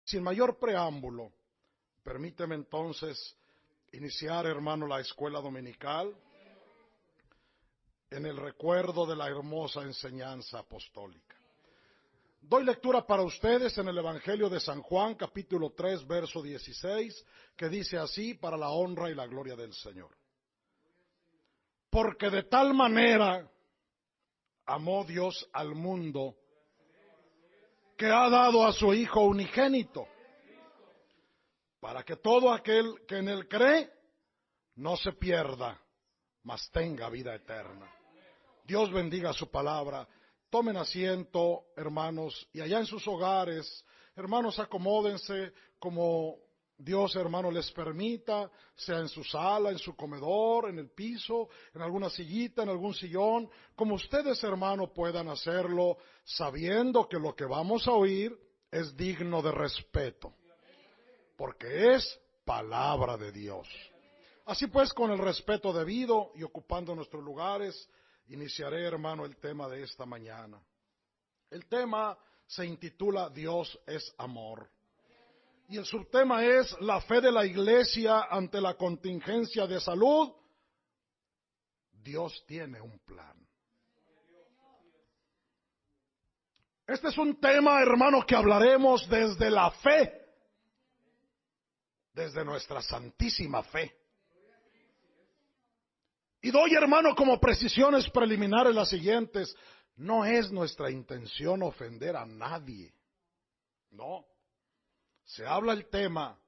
Sin mayor preámbulo, permíteme entonces iniciar, hermano, la escuela dominical en el recuerdo de la hermosa enseñanza apostólica. Doy lectura para ustedes en el Evangelio de San Juan, capítulo 3, verso 16, que dice así, para la honra y la gloria del Señor. Porque de tal manera amó Dios al mundo, que ha dado a su Hijo unigénito, para que todo aquel que en él cree no se pierda, mas tenga vida eterna. Dios bendiga su palabra. Tomen asiento, hermanos, y allá en sus hogares, hermanos, acomódense como Dios, hermano, les permita, sea en su sala, en su comedor, en el piso, en alguna sillita, en algún sillón, como ustedes, hermano, puedan hacerlo, sabiendo que lo que vamos a oír es digno de respeto, porque es palabra de Dios. Así pues, con el respeto debido y ocupando nuestros lugares, iniciaré, hermano, el tema de esta mañana. El tema se intitula Dios es amor. Y el subtema es la fe de la iglesia ante la contingencia de salud. Dios tiene un plan. Este es un tema, hermano, que hablaremos desde la fe, desde nuestra santísima fe. Y doy, hermano, como precisiones preliminares las siguientes. No es nuestra intención ofender a nadie. No. Se habla el tema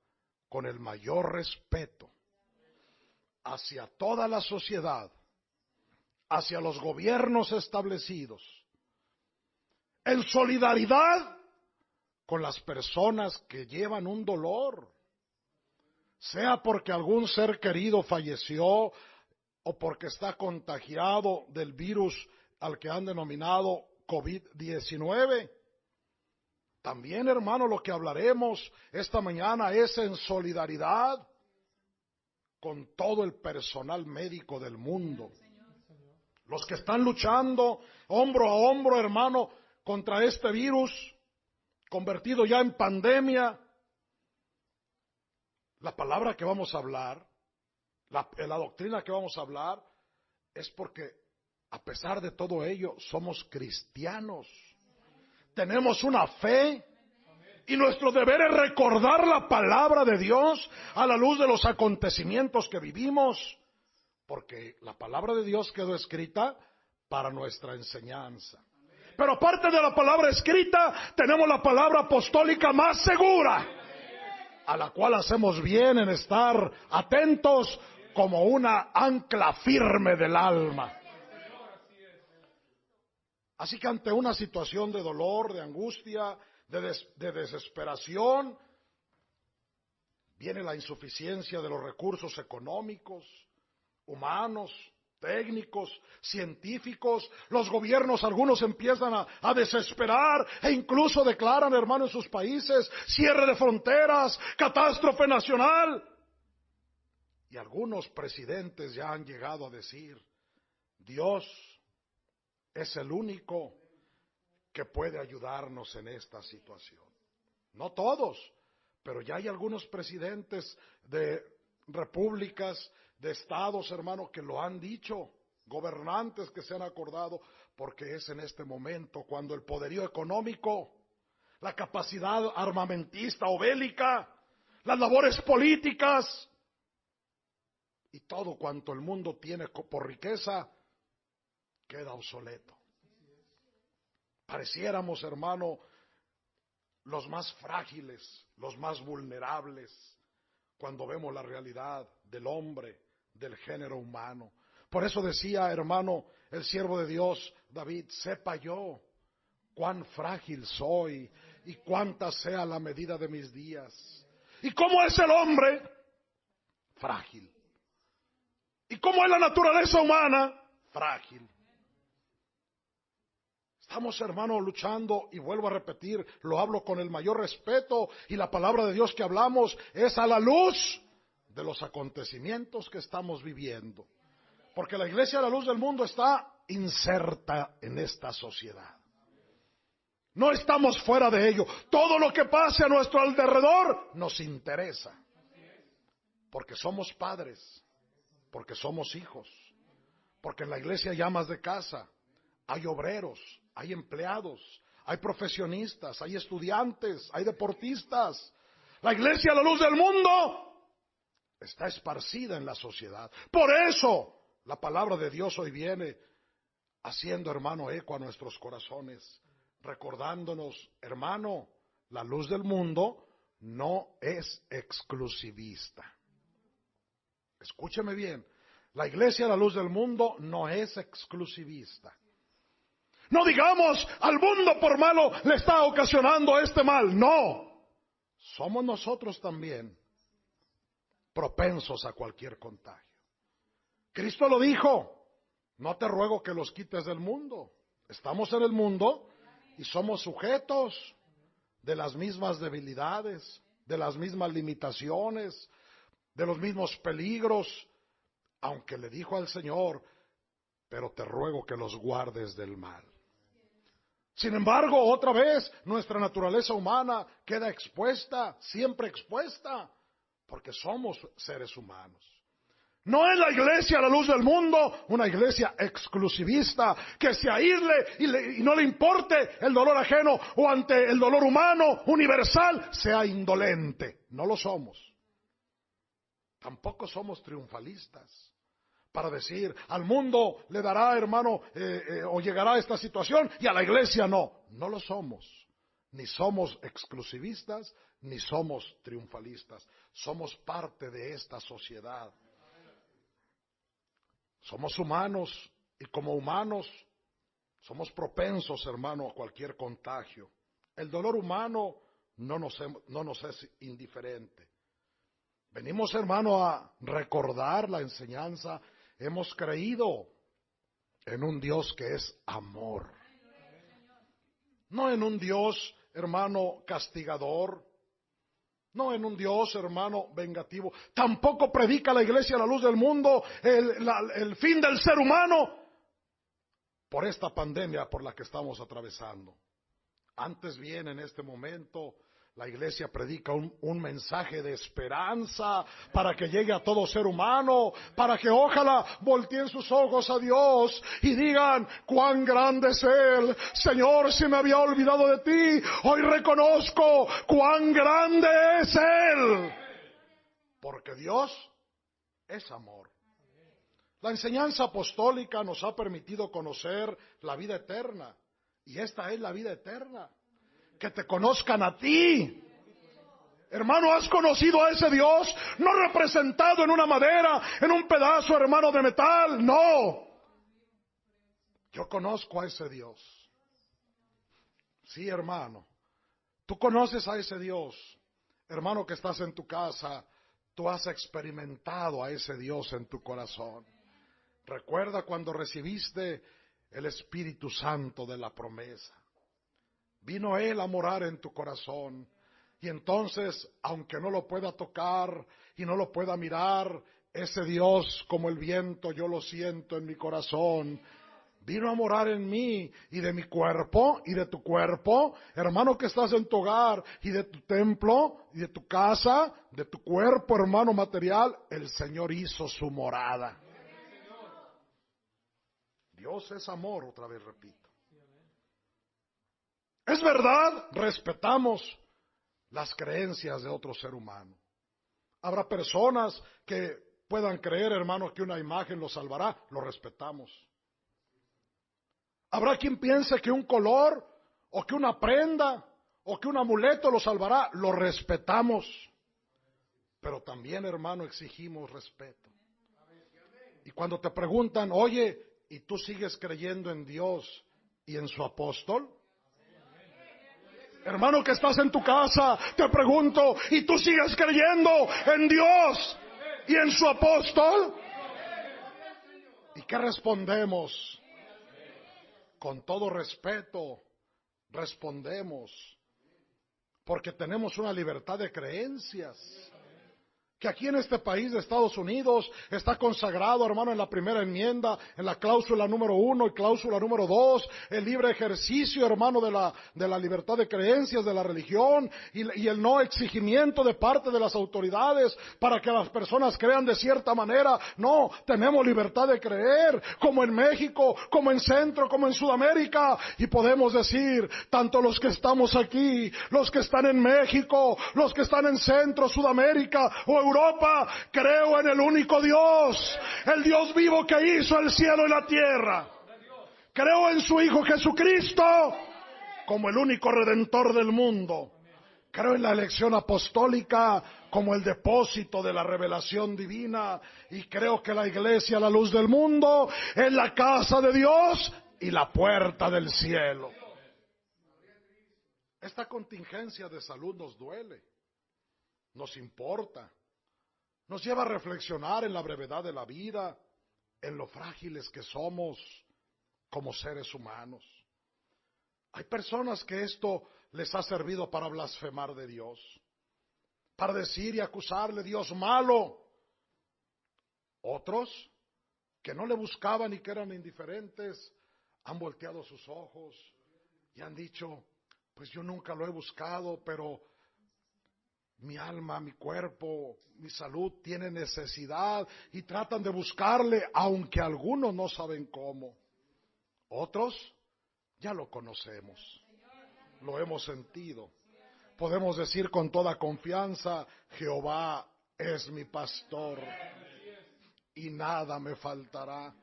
con el mayor respeto hacia toda la sociedad, hacia los gobiernos establecidos, en solidaridad con las personas que llevan un dolor, sea porque algún ser querido falleció o porque está contagiado del virus al que han denominado COVID-19. También, hermano, lo que hablaremos esta mañana es en solidaridad con todo el personal médico del mundo. Los que están luchando hombro a hombro, hermano, contra este virus, convertido ya en pandemia. La palabra que vamos a hablar, la doctrina que vamos a hablar, es porque a pesar de todo ello, somos cristianos. Tenemos una fe y nuestro deber es recordar la palabra de Dios a la luz de los acontecimientos que vivimos, porque la palabra de Dios quedó escrita para nuestra enseñanza. Pero aparte de la palabra escrita, tenemos la palabra apostólica más segura, a la cual hacemos bien en estar atentos como una ancla firme del alma. Así que ante una situación de dolor, de angustia, de desesperación, viene la insuficiencia de los recursos económicos, humanos, técnicos, científicos. Los gobiernos, algunos empiezan a desesperar e incluso declaran, hermano, en sus países cierre de fronteras, catástrofe nacional. Y algunos presidentes ya han llegado a decir, Dios es el único que puede ayudarnos en esta situación. No todos, pero ya hay algunos presidentes de repúblicas, de estados, hermano, que lo han dicho, gobernantes que se han acordado, porque es en este momento cuando el poderío económico, la capacidad armamentista o bélica, las labores políticas y todo cuanto el mundo tiene por riqueza queda obsoleto. Pareciéramos, hermano, los más frágiles, los más vulnerables, cuando vemos la realidad del hombre, del género humano. Por eso decía, hermano, el siervo de Dios, David, sepa yo cuán frágil soy y cuánta sea la medida de mis días. ¿Y cómo es el hombre? Frágil. ¿Y cómo es la naturaleza humana? Frágil. Estamos, hermanos, luchando, y vuelvo a repetir, lo hablo con el mayor respeto, y la palabra de Dios que hablamos es a la luz de los acontecimientos que estamos viviendo. Porque la iglesia a la luz del mundo está inserta en esta sociedad. No estamos fuera de ello. Todo lo que pase a nuestro alrededor nos interesa. Porque somos padres, porque somos hijos, porque en la iglesia hay amas de casa, hay obreros, hay empleados, hay profesionistas, hay estudiantes, hay deportistas. La iglesia, la luz del mundo, está esparcida en la sociedad. Por eso la palabra de Dios hoy viene haciendo, hermano, eco a nuestros corazones, recordándonos, hermano, la luz del mundo no es exclusivista. Escúcheme bien, la iglesia, la luz del mundo, no es exclusivista. No digamos, al mundo por malo le está ocasionando este mal. No, somos nosotros también propensos a cualquier contagio. Cristo lo dijo, no te ruego que los quites del mundo. Estamos en el mundo y somos sujetos de las mismas debilidades, de las mismas limitaciones, de los mismos peligros, aunque le dijo al Señor, pero te ruego que los guardes del mal. Sin embargo, otra vez, nuestra naturaleza humana queda expuesta, siempre expuesta, porque somos seres humanos. No es la iglesia, la luz del mundo, una iglesia exclusivista, que se aísle y no le importe el dolor ajeno, o ante el dolor humano, universal, sea indolente. No lo somos. Tampoco somos triunfalistas para decir, al mundo le dará, hermano, o llegará esta situación, y a la iglesia no. No lo somos. Ni somos exclusivistas, ni somos triunfalistas. Somos parte de esta sociedad. Somos humanos, y como humanos somos propensos, hermano, a cualquier contagio. El dolor humano no nos es indiferente. Venimos, hermano, a recordar la enseñanza. Hemos creído en un Dios que es amor. No en un Dios, hermano, castigador. No en un Dios, hermano, vengativo. Tampoco predica la iglesia, la luz del mundo, el fin del ser humano por esta pandemia por la que estamos atravesando. Antes bien, en este momento, la iglesia predica un mensaje de esperanza para que llegue a todo ser humano, para que ojalá volteen sus ojos a Dios y digan, cuán grande es Él. Señor, si me había olvidado de ti, hoy reconozco cuán grande es Él. Porque Dios es amor. La enseñanza apostólica nos ha permitido conocer la vida eterna. Y esta es la vida eterna. Que te conozcan a ti. Hermano, ¿has conocido a ese Dios? No representado en una madera, en un pedazo, hermano, de metal. No. Yo conozco a ese Dios. Sí, hermano. Tú conoces a ese Dios. Hermano, que estás en tu casa, tú has experimentado a ese Dios en tu corazón. Recuerda cuando recibiste el Espíritu Santo de la promesa. Vino Él a morar en tu corazón. Y entonces, aunque no lo pueda tocar y no lo pueda mirar, ese Dios como el viento yo lo siento en mi corazón. Vino a morar en mí y de mi cuerpo y de tu cuerpo, hermano que estás en tu hogar y de tu templo y de tu casa, de tu cuerpo, hermano material, el Señor hizo su morada. Dios es amor, otra vez repito. Es verdad, respetamos las creencias de otro ser humano. Habrá personas que puedan creer, hermanos, que una imagen los salvará, lo respetamos. Habrá quien piense que un color, o que una prenda, o que un amuleto lo salvará, lo respetamos. Pero también, hermano, exigimos respeto. Y cuando te preguntan, oye, ¿y tú sigues creyendo en Dios y en su apóstol? Hermano que estás en tu casa, te pregunto, ¿y tú sigues creyendo en Dios y en su apóstol? ¿Y qué respondemos? Con todo respeto, respondemos, porque tenemos una libertad de creencias. que aquí en este país de Estados Unidos está consagrado, hermano, en la primera enmienda, en la cláusula número 1 y cláusula número 2, el libre ejercicio, hermano, de la libertad de creencias, de la religión, y el no exigimiento de parte de las autoridades para que las personas crean de cierta manera. No, tenemos libertad de creer, como en México, como en Centro, como en Sudamérica, y podemos decir, tanto los que estamos aquí, los que están en México, los que están en Centro, Sudamérica o Europa, creo en el único Dios, el Dios vivo que hizo el cielo y la tierra. Creo en su Hijo Jesucristo como el único Redentor del mundo. Creo en la elección apostólica como el depósito de la revelación divina. Y creo que la iglesia, la luz del mundo, es la casa de Dios y la puerta del cielo. Esta contingencia de salud nos duele, nos importa. Nos lleva a reflexionar en la brevedad de la vida, en lo frágiles que somos como seres humanos. Hay personas que esto les ha servido para blasfemar de Dios, para decir y acusarle Dios malo. Otros que no le buscaban y que eran indiferentes, han volteado sus ojos y han dicho, pues yo nunca lo he buscado, pero mi alma, mi cuerpo, mi salud tiene necesidad, y tratan de buscarle, aunque algunos no saben cómo. Otros ya lo conocemos, lo hemos sentido. Podemos decir con toda confianza, Jehová es mi pastor y nada me faltará.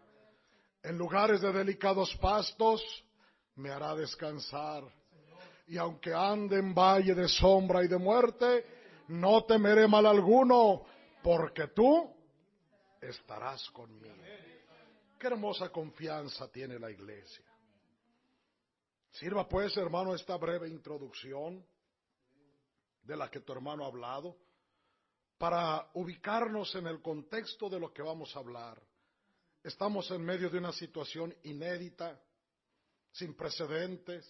En lugares de delicados pastos me hará descansar, y aunque ande en valle de sombra y de muerte, no temeré mal alguno, porque tú estarás conmigo. Qué hermosa confianza tiene la iglesia. Sirva pues, hermano, esta breve introducción de la que tu hermano ha hablado, para ubicarnos en el contexto de lo que vamos a hablar. Estamos en medio de una situación inédita, sin precedentes,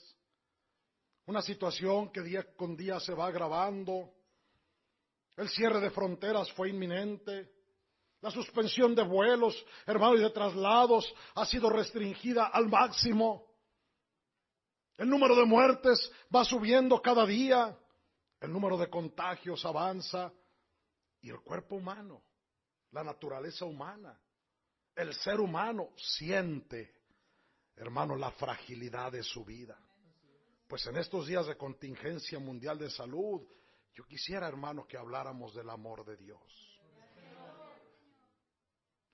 una situación que día con día se va agravando. El cierre de fronteras fue inminente. La suspensión de vuelos, hermanos, y de traslados ha sido restringida al máximo. El número de muertes va subiendo cada día. El número de contagios avanza. Y el cuerpo humano, la naturaleza humana, el ser humano siente, hermano, la fragilidad de su vida. Pues en estos días de contingencia mundial de salud, yo quisiera, hermano, que habláramos del amor de Dios.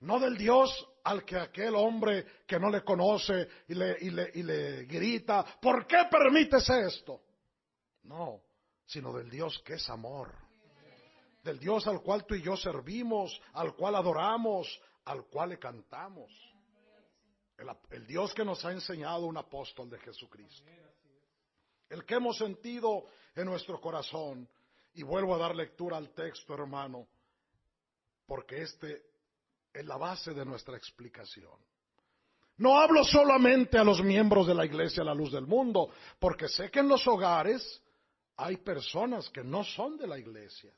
No del Dios al que aquel hombre que no le conoce y le grita, ¿por qué permites esto? No, sino del Dios que es amor. Del Dios al cual tú y yo servimos, al cual adoramos, al cual le cantamos. El Dios que nos ha enseñado un apóstol de Jesucristo. El que hemos sentido en nuestro corazón. Y vuelvo a dar lectura al texto, hermano, porque este es la base de nuestra explicación. No hablo solamente a los miembros de la iglesia La Luz del Mundo, porque sé que en los hogares hay personas que no son de la iglesia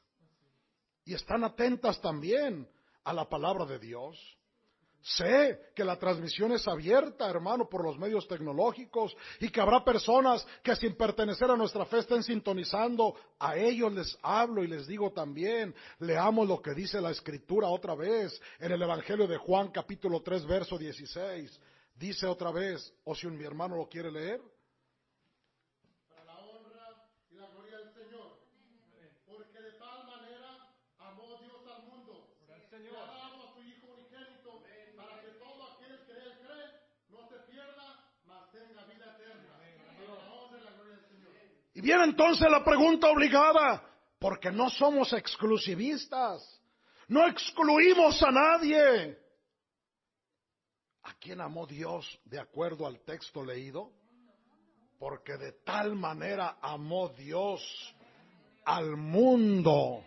y están atentas también a la palabra de Dios. Sé que la transmisión es abierta, hermano, por los medios tecnológicos, y que habrá personas que sin pertenecer a nuestra fe estén sintonizando. A ellos les hablo y les digo también, leamos lo que dice la Escritura otra vez en el Evangelio de Juan, capítulo 3, verso 16. Dice otra vez, o si mi hermano lo quiere leer. Para la honra y la gloria del Señor, porque de tal manera amó Dios al mundo, que ha dado a su Hijo unigénito, para que todo aquel que Él cree no se pierda, mas tenga vida eterna. Para la honra y la gloria del Señor. Y viene entonces la pregunta obligada, porque no somos exclusivistas, no excluimos a nadie. ¿A quién amó Dios de acuerdo al texto leído? Porque de tal manera amó Dios al mundo.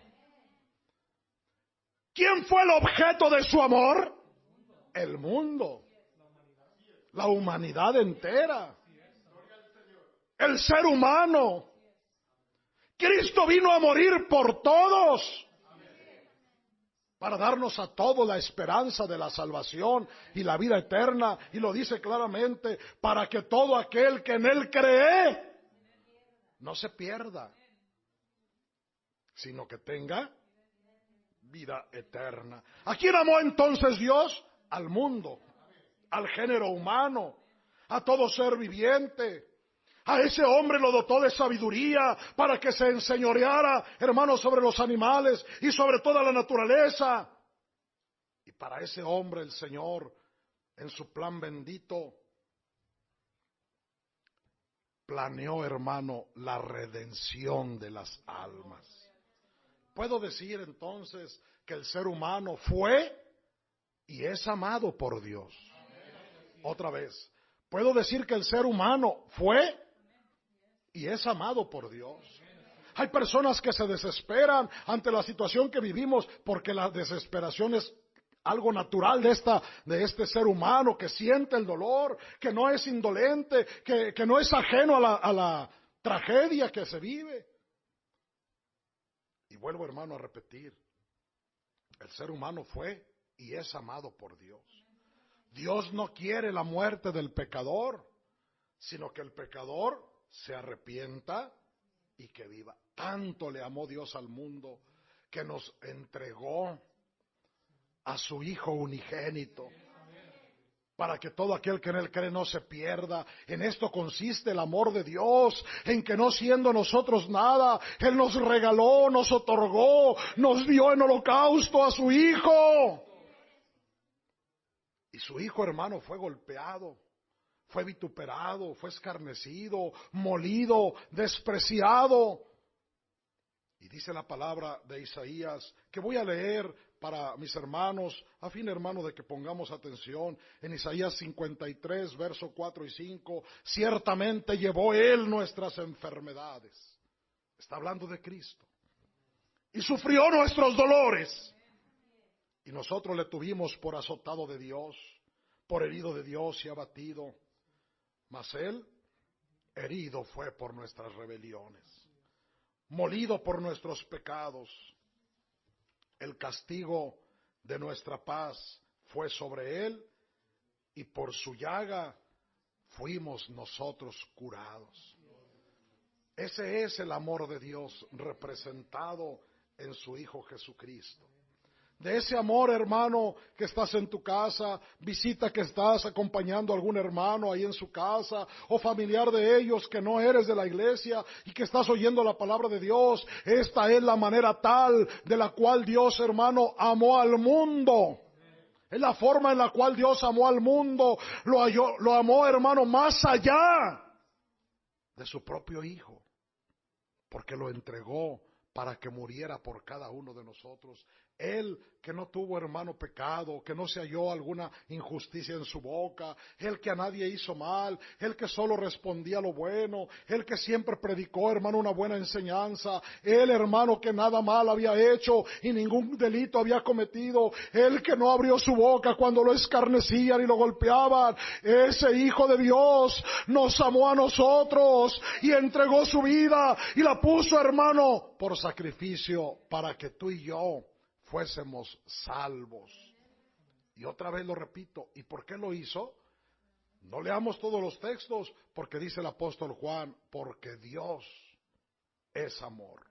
¿Quién fue el objeto de su amor? El mundo. La humanidad entera. El ser humano. Cristo vino a morir por todos. para darnos a todos la esperanza de la salvación y la vida eterna, y lo dice claramente, para que todo aquel que en Él cree no se pierda, sino que tenga vida eterna. ¿A quién amó entonces Dios? Al mundo, al género humano, a todo ser viviente. A ese hombre lo dotó de sabiduría para que se enseñoreara, hermanos, sobre los animales y sobre toda la naturaleza. Y para ese hombre el Señor, en su plan bendito, planeó, hermano, la redención de las almas. Puedo decir entonces que el ser humano fue y es amado por Dios. Otra vez, puedo decir que el ser humano fue y es amado por Dios. Hay personas que se desesperan ante la situación que vivimos porque la desesperación es algo natural de este ser humano que siente el dolor, que no es indolente, que no es ajeno a la tragedia que se vive. Y vuelvo, hermano, a repetir, el ser humano fue y es amado por Dios. Dios no quiere la muerte del pecador, sino que el pecador se arrepienta y que viva. Tanto le amó Dios al mundo que nos entregó a su Hijo unigénito, para que todo aquel que en Él cree no se pierda. En esto consiste el amor de Dios, en que no siendo nosotros nada, Él nos regaló, nos otorgó, nos dio en holocausto a su Hijo. Y su Hijo, hermano, fue golpeado, fue vituperado, fue escarnecido, molido, despreciado. Y dice la palabra de Isaías, que voy a leer para mis hermanos, a fin, hermano, de que pongamos atención, en Isaías 53, verso 4 y 5, ciertamente llevó Él nuestras enfermedades. Está hablando de Cristo. Y sufrió nuestros dolores. Y nosotros le tuvimos por azotado de Dios, por herido de Dios y abatido. Mas Él herido fue por nuestras rebeliones, molido por nuestros pecados. El castigo de nuestra paz fue sobre Él, y por su llaga fuimos nosotros curados. Ese es el amor de Dios representado en su Hijo Jesucristo. De ese amor, hermano, que estás en tu casa, visita que estás acompañando a algún hermano ahí en su casa, o familiar de ellos que no eres de la iglesia y que estás oyendo la palabra de Dios. Esta es la manera tal de la cual Dios, hermano, amó al mundo. Es la forma en la cual Dios amó al mundo. Lo amó, hermano, más allá de su propio Hijo, porque lo entregó para que muriera por cada uno de nosotros. Él que no tuvo, hermano, pecado, que no se halló alguna injusticia en su boca, Él que a nadie hizo mal, Él que solo respondía lo bueno, Él que siempre predicó, hermano, una buena enseñanza, Él, hermano, que nada mal había hecho y ningún delito había cometido, Él que no abrió su boca cuando lo escarnecían y lo golpeaban. Ese Hijo de Dios nos amó a nosotros y entregó su vida y la puso, hermano, por sacrificio para que tú y yo fuésemos salvos. Y otra vez lo repito, ¿y por qué lo hizo? No leamos todos los textos, porque dice el apóstol Juan, porque Dios es amor.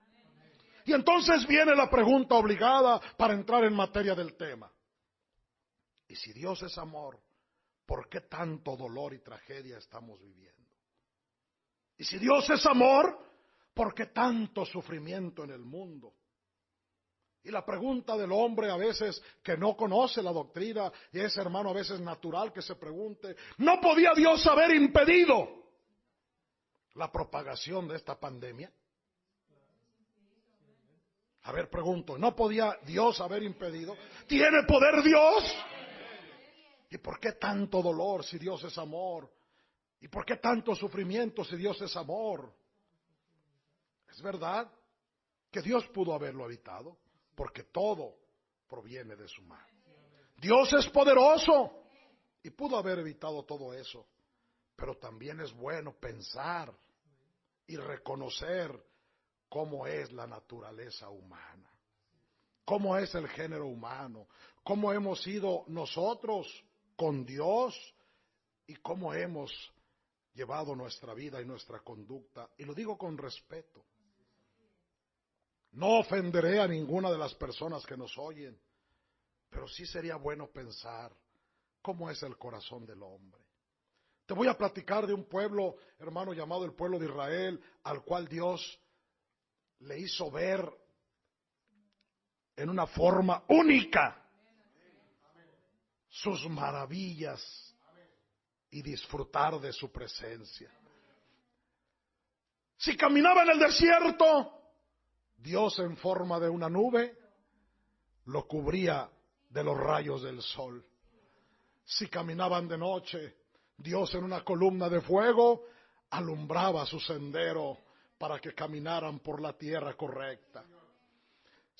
Y entonces viene la pregunta obligada para entrar en materia del tema. Y si Dios es amor, ¿por qué tanto dolor y tragedia estamos viviendo? Y si Dios es amor, ¿por qué tanto sufrimiento en el mundo? Y la pregunta del hombre a veces que no conoce la doctrina, y es, hermano, a veces natural que se pregunte, ¿no podía Dios haber impedido la propagación de esta pandemia? A ver, pregunto, ¿no podía Dios haber impedido? ¿Tiene poder Dios? ¿Y por qué tanto dolor si Dios es amor? ¿Y por qué tanto sufrimiento si Dios es amor? Es verdad que Dios pudo haberlo evitado, porque todo proviene de su mano. Dios es poderoso y pudo haber evitado todo eso, pero también es bueno pensar y reconocer cómo es la naturaleza humana, cómo es el género humano, cómo hemos sido nosotros con Dios y cómo hemos llevado nuestra vida y nuestra conducta. Y lo digo con respeto. No ofenderé a ninguna de las personas que nos oyen, pero sí sería bueno pensar cómo es el corazón del hombre. Te voy a platicar de un pueblo, hermano, llamado el pueblo de Israel, al cual Dios le hizo ver en una forma única sus maravillas y disfrutar de su presencia. Si caminaba en el desierto, Dios en forma de una nube lo cubría de los rayos del sol. Si caminaban de noche, Dios en una columna de fuego alumbraba su sendero para que caminaran por la tierra correcta.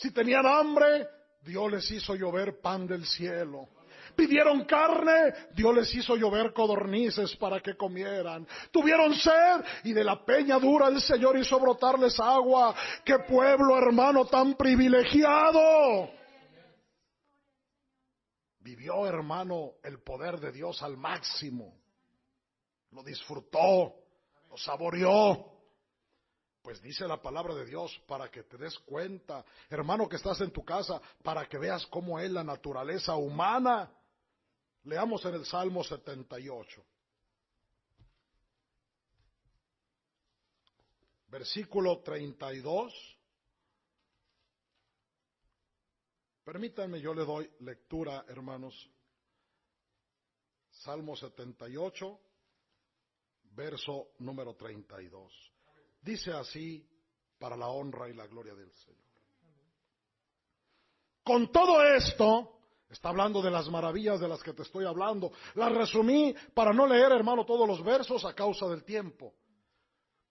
Si tenían hambre, Dios les hizo llover pan del cielo. Pidieron carne, Dios les hizo llover codornices para que comieran. Tuvieron sed y de la peña dura el Señor hizo brotarles agua. ¡Qué pueblo, hermano, tan privilegiado! Vivió, hermano, el poder de Dios al máximo. Lo disfrutó, lo saboreó. Pues dice la palabra de Dios para que te des cuenta, hermano, que estás en tu casa, para que veas cómo es la naturaleza humana. Leamos en el Salmo 78, versículo 32. Permítanme, yo le doy lectura, hermanos. Salmo 78, verso número 32. Dice así, para la honra y la gloria del Señor. Con todo esto, está hablando de las maravillas de las que te estoy hablando. Las resumí para no leer, hermano, todos los versos a causa del tiempo.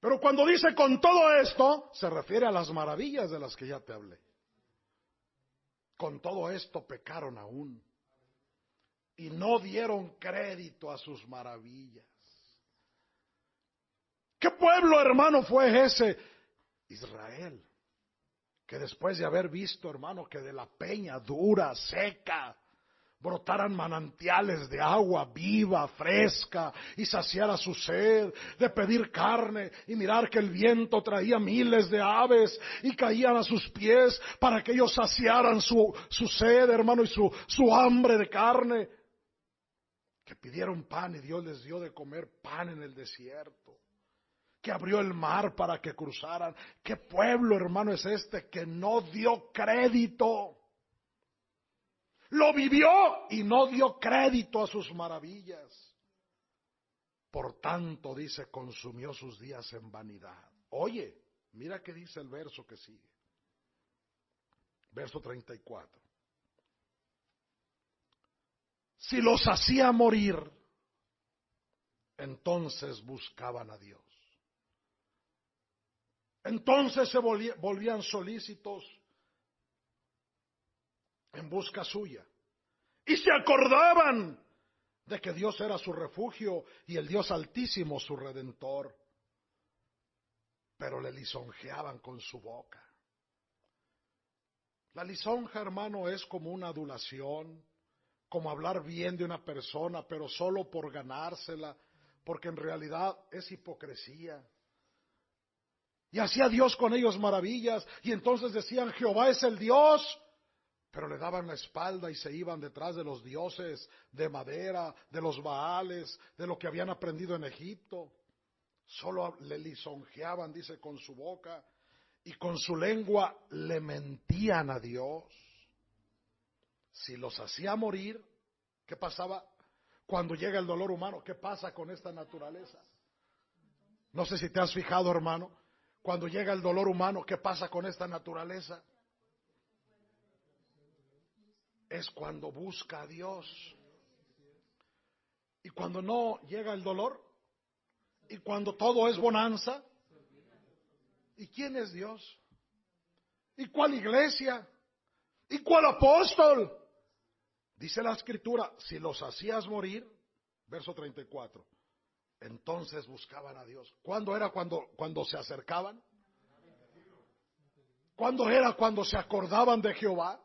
Pero cuando dice con todo esto, se refiere a las maravillas de las que ya te hablé. Con todo esto pecaron aún y no dieron crédito a sus maravillas. ¿Qué pueblo, hermano, fue ese? Israel, que después de haber visto, hermano, que de la peña dura, seca, brotaran manantiales de agua viva, fresca, y saciara su sed, de pedir carne, y mirar que el viento traía miles de aves, y caían a sus pies, para que ellos saciaran su sed, hermano, y su hambre de carne, que pidieron pan, y Dios les dio de comer pan en el desierto, que abrió el mar para que cruzaran. ¿Qué pueblo, hermano, es este que no dio crédito? Lo vivió y no dio crédito a sus maravillas. Por tanto, dice, consumió sus días en vanidad. Oye, mira qué dice el verso que sigue. Verso 34. Si los hacía morir, entonces buscaban a Dios. Entonces se volvían solícitos en busca suya. Y se acordaban de que Dios era su refugio y el Dios Altísimo su Redentor. Pero le lisonjeaban con su boca. La lisonja, hermano, es como una adulación, como hablar bien de una persona, pero solo por ganársela, porque en realidad es hipocresía. Y hacía Dios con ellos maravillas, y entonces decían, Jehová es el Dios, pero le daban la espalda y se iban detrás de los dioses de madera, de los baales, de lo que habían aprendido en Egipto. Solo le lisonjeaban, dice, con su boca, y con su lengua le mentían a Dios. Si los hacía morir, ¿qué pasaba? Cuando llega el dolor humano, ¿qué pasa con esta naturaleza? No sé si te has fijado, hermano. Cuando llega el dolor humano, ¿qué pasa con esta naturaleza? Es cuando busca a Dios. Y cuando no llega el dolor, y cuando todo es bonanza, ¿y quién es Dios? ¿Y cuál iglesia? ¿Y cuál apóstol? Dice la Escritura, si los hacías morir, verso 34, entonces buscaban a Dios. ¿Cuándo era cuando se acercaban? ¿Cuándo era cuando se acordaban de Jehová?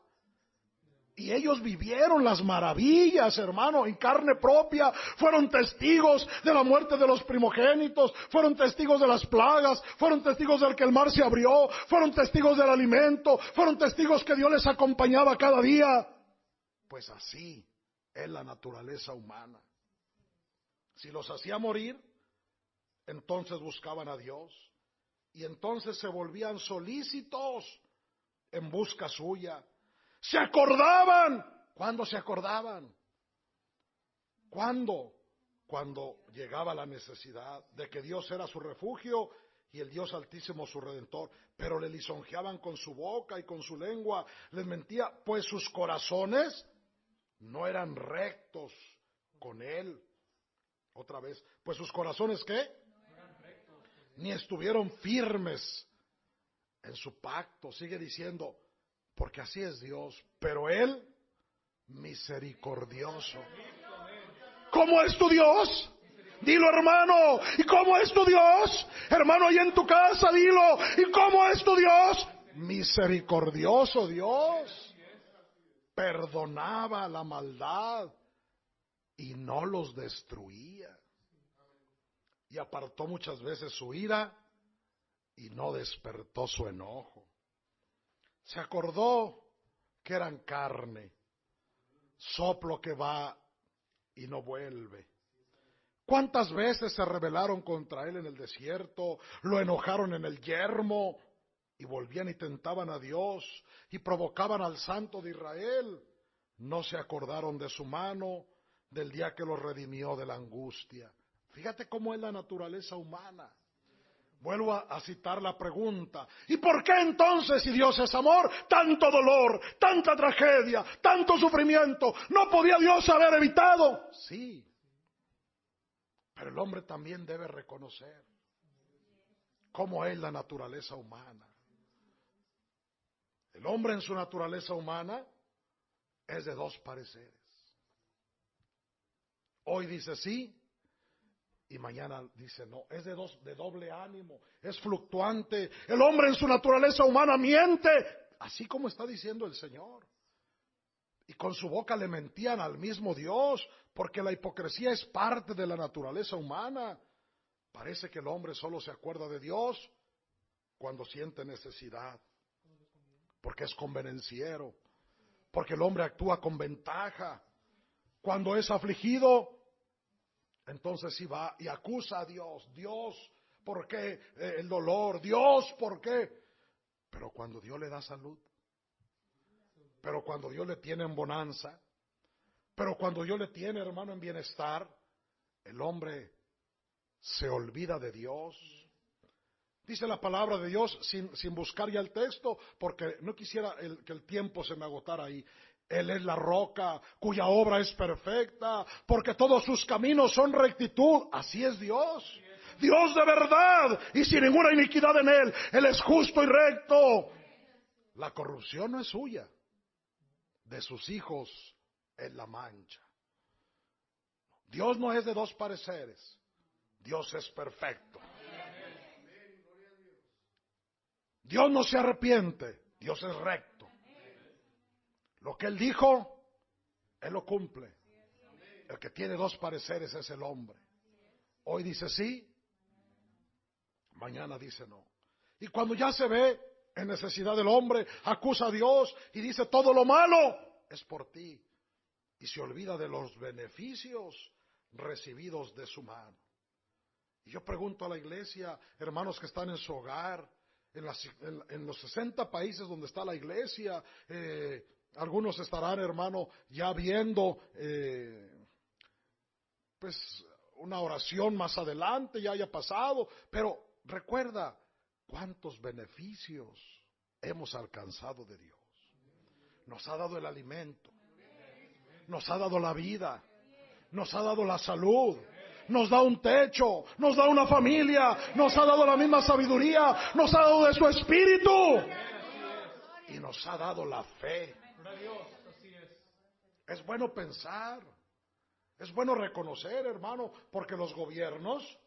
Y ellos vivieron las maravillas, hermano, en carne propia. Fueron testigos de la muerte de los primogénitos. Fueron testigos de las plagas. Fueron testigos del que el mar se abrió. Fueron testigos del alimento. Fueron testigos que Dios les acompañaba cada día. Pues así es la naturaleza humana. Si los hacía morir, entonces buscaban a Dios. Y entonces se volvían solícitos en busca suya. Se acordaban. ¿Cuándo se acordaban? ¿Cuándo? Cuando llegaba la necesidad de que Dios era su refugio y el Dios Altísimo su Redentor. Pero le lisonjeaban con su boca y con su lengua. Les mentía, pues sus corazones no eran rectos con Él. Otra vez, pues sus corazones, ¿qué? Ni estuvieron firmes en su pacto. Sigue diciendo, porque así es Dios, pero Él, misericordioso. ¿Cómo es tu Dios? Dilo, hermano. ¿Y cómo es tu Dios? Hermano, ahí en tu casa, dilo. ¿Y cómo es tu Dios? Misericordioso Dios. Perdonaba la maldad y no los destruía. Y apartó muchas veces su ira y no despertó su enojo. Se acordó que eran carne, soplo que va y no vuelve. ¿Cuántas veces se rebelaron contra él en el desierto? Lo enojaron en el yermo y volvían y tentaban a Dios y provocaban al Santo de Israel. No se acordaron de su mano, del día que los redimió de la angustia. Fíjate cómo es la naturaleza humana. Vuelvo a citar la pregunta. ¿Y por qué entonces, si Dios es amor, tanto dolor, tanta tragedia, tanto sufrimiento? ¿No podía Dios haber evitado? Sí. Pero el hombre también debe reconocer cómo es la naturaleza humana. El hombre en su naturaleza humana es de dos pareceres. Hoy dice sí y mañana dice no. Es de doble ánimo, es fluctuante. El hombre en su naturaleza humana miente, así como está diciendo el Señor. Y con su boca le mentían al mismo Dios, porque la hipocresía es parte de la naturaleza humana. Parece que el hombre solo se acuerda de Dios cuando siente necesidad, porque es convenenciero, porque el hombre actúa con ventaja. Cuando es afligido, entonces sí va y acusa a Dios. Dios, ¿por qué el dolor? Dios, ¿por qué? Pero cuando Dios le da salud, pero cuando Dios le tiene en bonanza, pero cuando Dios le tiene, hermano, en bienestar, el hombre se olvida de Dios. Dice la palabra de Dios sin buscar ya el texto, porque no quisiera que el tiempo se me agotara ahí. Él es la roca cuya obra es perfecta, porque todos sus caminos son rectitud. Así es Dios. Dios de verdad y sin ninguna iniquidad en Él. Él es justo y recto. La corrupción no es suya. De sus hijos es la mancha. Dios no es de dos pareceres. Dios es perfecto. Dios no se arrepiente. Dios es recto. Lo que Él dijo, Él lo cumple. El que tiene dos pareceres es el hombre. Hoy dice sí, mañana dice no. Y cuando ya se ve en necesidad del hombre, acusa a Dios y dice todo lo malo es por ti. Y se olvida de los beneficios recibidos de su mano. Y yo pregunto a la iglesia, hermanos que están en su hogar, en los 60 países donde está la iglesia, algunos estarán, hermano, ya viendo pues una oración más adelante, ya haya pasado, pero recuerda cuántos beneficios hemos alcanzado de Dios. Nos ha dado el alimento, nos ha dado la vida, nos ha dado la salud, nos da un techo, nos da una familia, nos ha dado la misma sabiduría, nos ha dado de su espíritu y nos ha dado la fe. Es bueno pensar, es bueno reconocer, hermano, porque los gobiernos,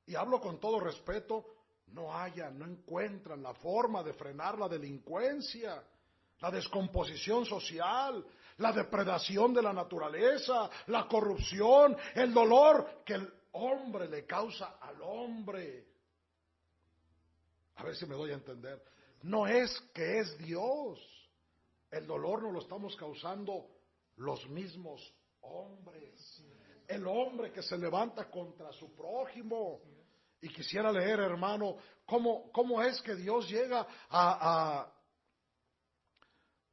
y hablo con todo respeto, no encuentran la forma de frenar la delincuencia. la descomposición social, la depredación de la naturaleza, la corrupción, el dolor que el hombre le causa al hombre. A ver si me doy a entender. No es que es Dios. El dolor nos lo estamos causando los mismos hombres. El hombre que se levanta contra su prójimo. Y quisiera leer, hermano, cómo es que Dios llega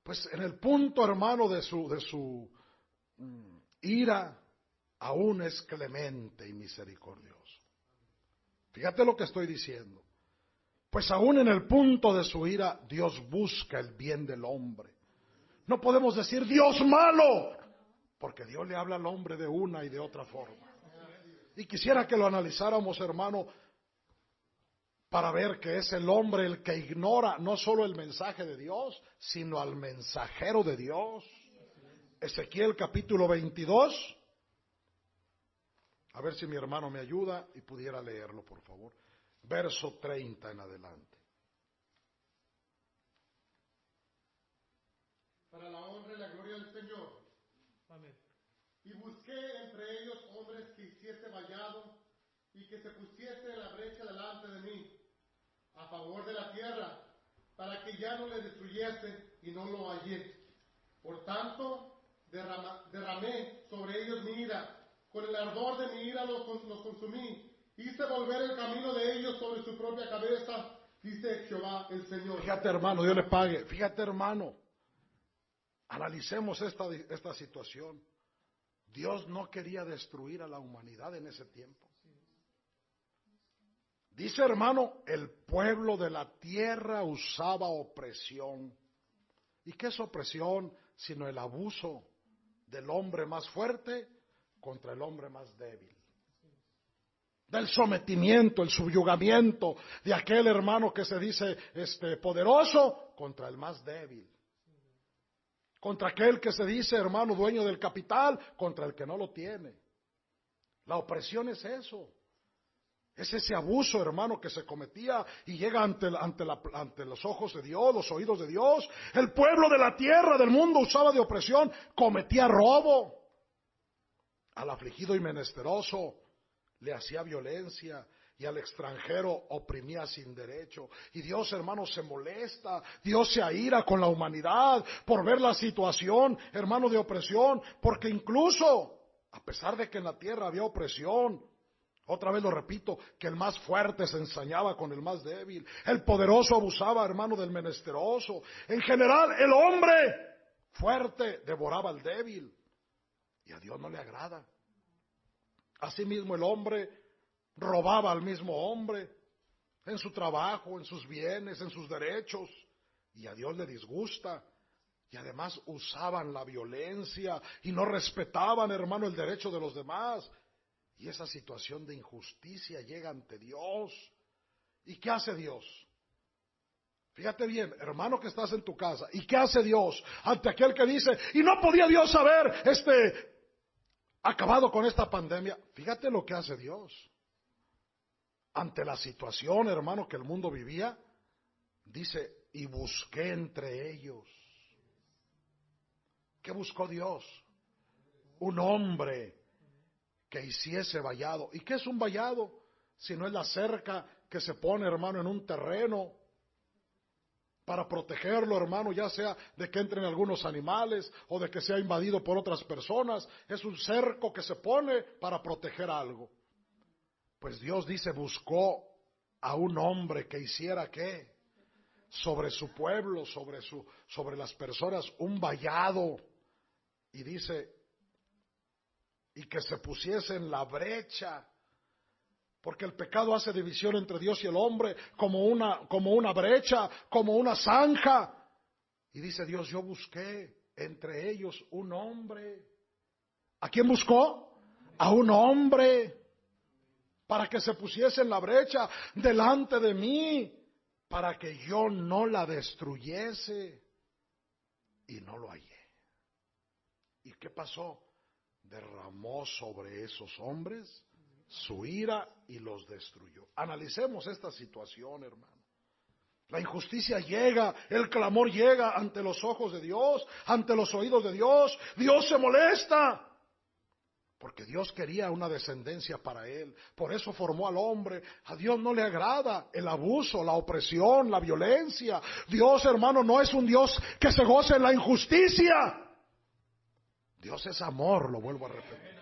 pues en el punto, hermano, de su ira, aún es clemente y misericordioso. Fíjate lo que estoy diciendo. Pues aún en el punto de su ira, Dios busca el bien del hombre. No podemos decir Dios malo, porque Dios le habla al hombre de una y de otra forma. Y quisiera que lo analizáramos, hermano, para ver que es el hombre el que ignora no solo el mensaje de Dios, sino al mensajero de Dios. Ezequiel capítulo 22. A ver si mi hermano me ayuda y pudiera leerlo, por favor. Verso 30 en adelante. Para la honra y la gloria del Señor. Amén. Y busqué entre ellos hombres que hiciese vallado y que se pusiese en la brecha delante de mí, a favor de la tierra, para que ya no le destruyese, y no lo hallé. Por tanto, derramé sobre ellos mi ira, con el ardor de mi ira los consumí, hice volver el camino de ellos sobre su propia cabeza, dice Jehová el Señor. Fíjate, hermano, Dios le pague. Fíjate, hermano, analicemos esta situación. Dios no quería destruir a la humanidad en ese tiempo. Dice, hermano, el pueblo de la tierra usaba opresión. ¿Y qué es opresión? Sino el abuso del hombre más fuerte contra el hombre más débil. Del sometimiento, el subyugamiento de aquel hermano que se dice poderoso contra el más débil. Contra aquel que se dice hermano dueño del capital contra el que no lo tiene. La opresión es eso. Es ese abuso, hermano, que se cometía y llega ante los ojos de Dios, los oídos de Dios. El pueblo de la tierra, del mundo, usaba de opresión, cometía robo. Al afligido y menesteroso le hacía violencia y al extranjero oprimía sin derecho. Y Dios, hermano, se molesta, Dios se aira con la humanidad por ver la situación, hermano, de opresión, porque incluso, a pesar de que en la tierra había opresión, otra vez lo repito, que el más fuerte se ensañaba con el más débil, el poderoso abusaba, hermano, del menesteroso. En general, el hombre fuerte devoraba al débil, y a Dios no le agrada. Asimismo, el hombre robaba al mismo hombre en su trabajo, en sus bienes, en sus derechos, y a Dios le disgusta. Y además usaban la violencia y no respetaban, hermano, el derecho de los demás. Y esa situación de injusticia llega ante Dios. ¿Y qué hace Dios? Fíjate bien, hermano, que estás en tu casa. ¿Y qué hace Dios ante aquel que dice, y no podía Dios haber acabado con esta pandemia? Fíjate lo que hace Dios. Ante la situación, hermano, que el mundo vivía, dice, y busqué entre ellos. ¿Qué buscó Dios? Un hombre que hiciese vallado. ¿Y qué es un vallado? Si no es la cerca que se pone, hermano, en un terreno para protegerlo, hermano, ya sea de que entren algunos animales o de que sea invadido por otras personas. Es un cerco que se pone para proteger algo. Pues Dios dice, buscó a un hombre que hiciera ¿qué? Sobre su pueblo, sobre las personas, un vallado. Y dice, y que se pusiese en la brecha, porque el pecado hace división entre Dios y el hombre, como una brecha, como una zanja. Y dice Dios, yo busqué entre ellos un hombre. ¿A quién buscó? A un hombre, para que se pusiese en la brecha delante de mí, para que yo no la destruyese. Y no lo hallé. ¿Y qué pasó? Derramó sobre esos hombres su ira y los destruyó. Analicemos esta situación, hermano. La injusticia llega, el clamor llega ante los ojos de Dios, ante los oídos de Dios. Dios se molesta. Porque Dios quería una descendencia para Él. Por eso formó al hombre. A Dios no le agrada el abuso, la opresión, la violencia. Dios, hermano, no es un Dios que se goce en la injusticia. Dios es amor, lo vuelvo a repetir.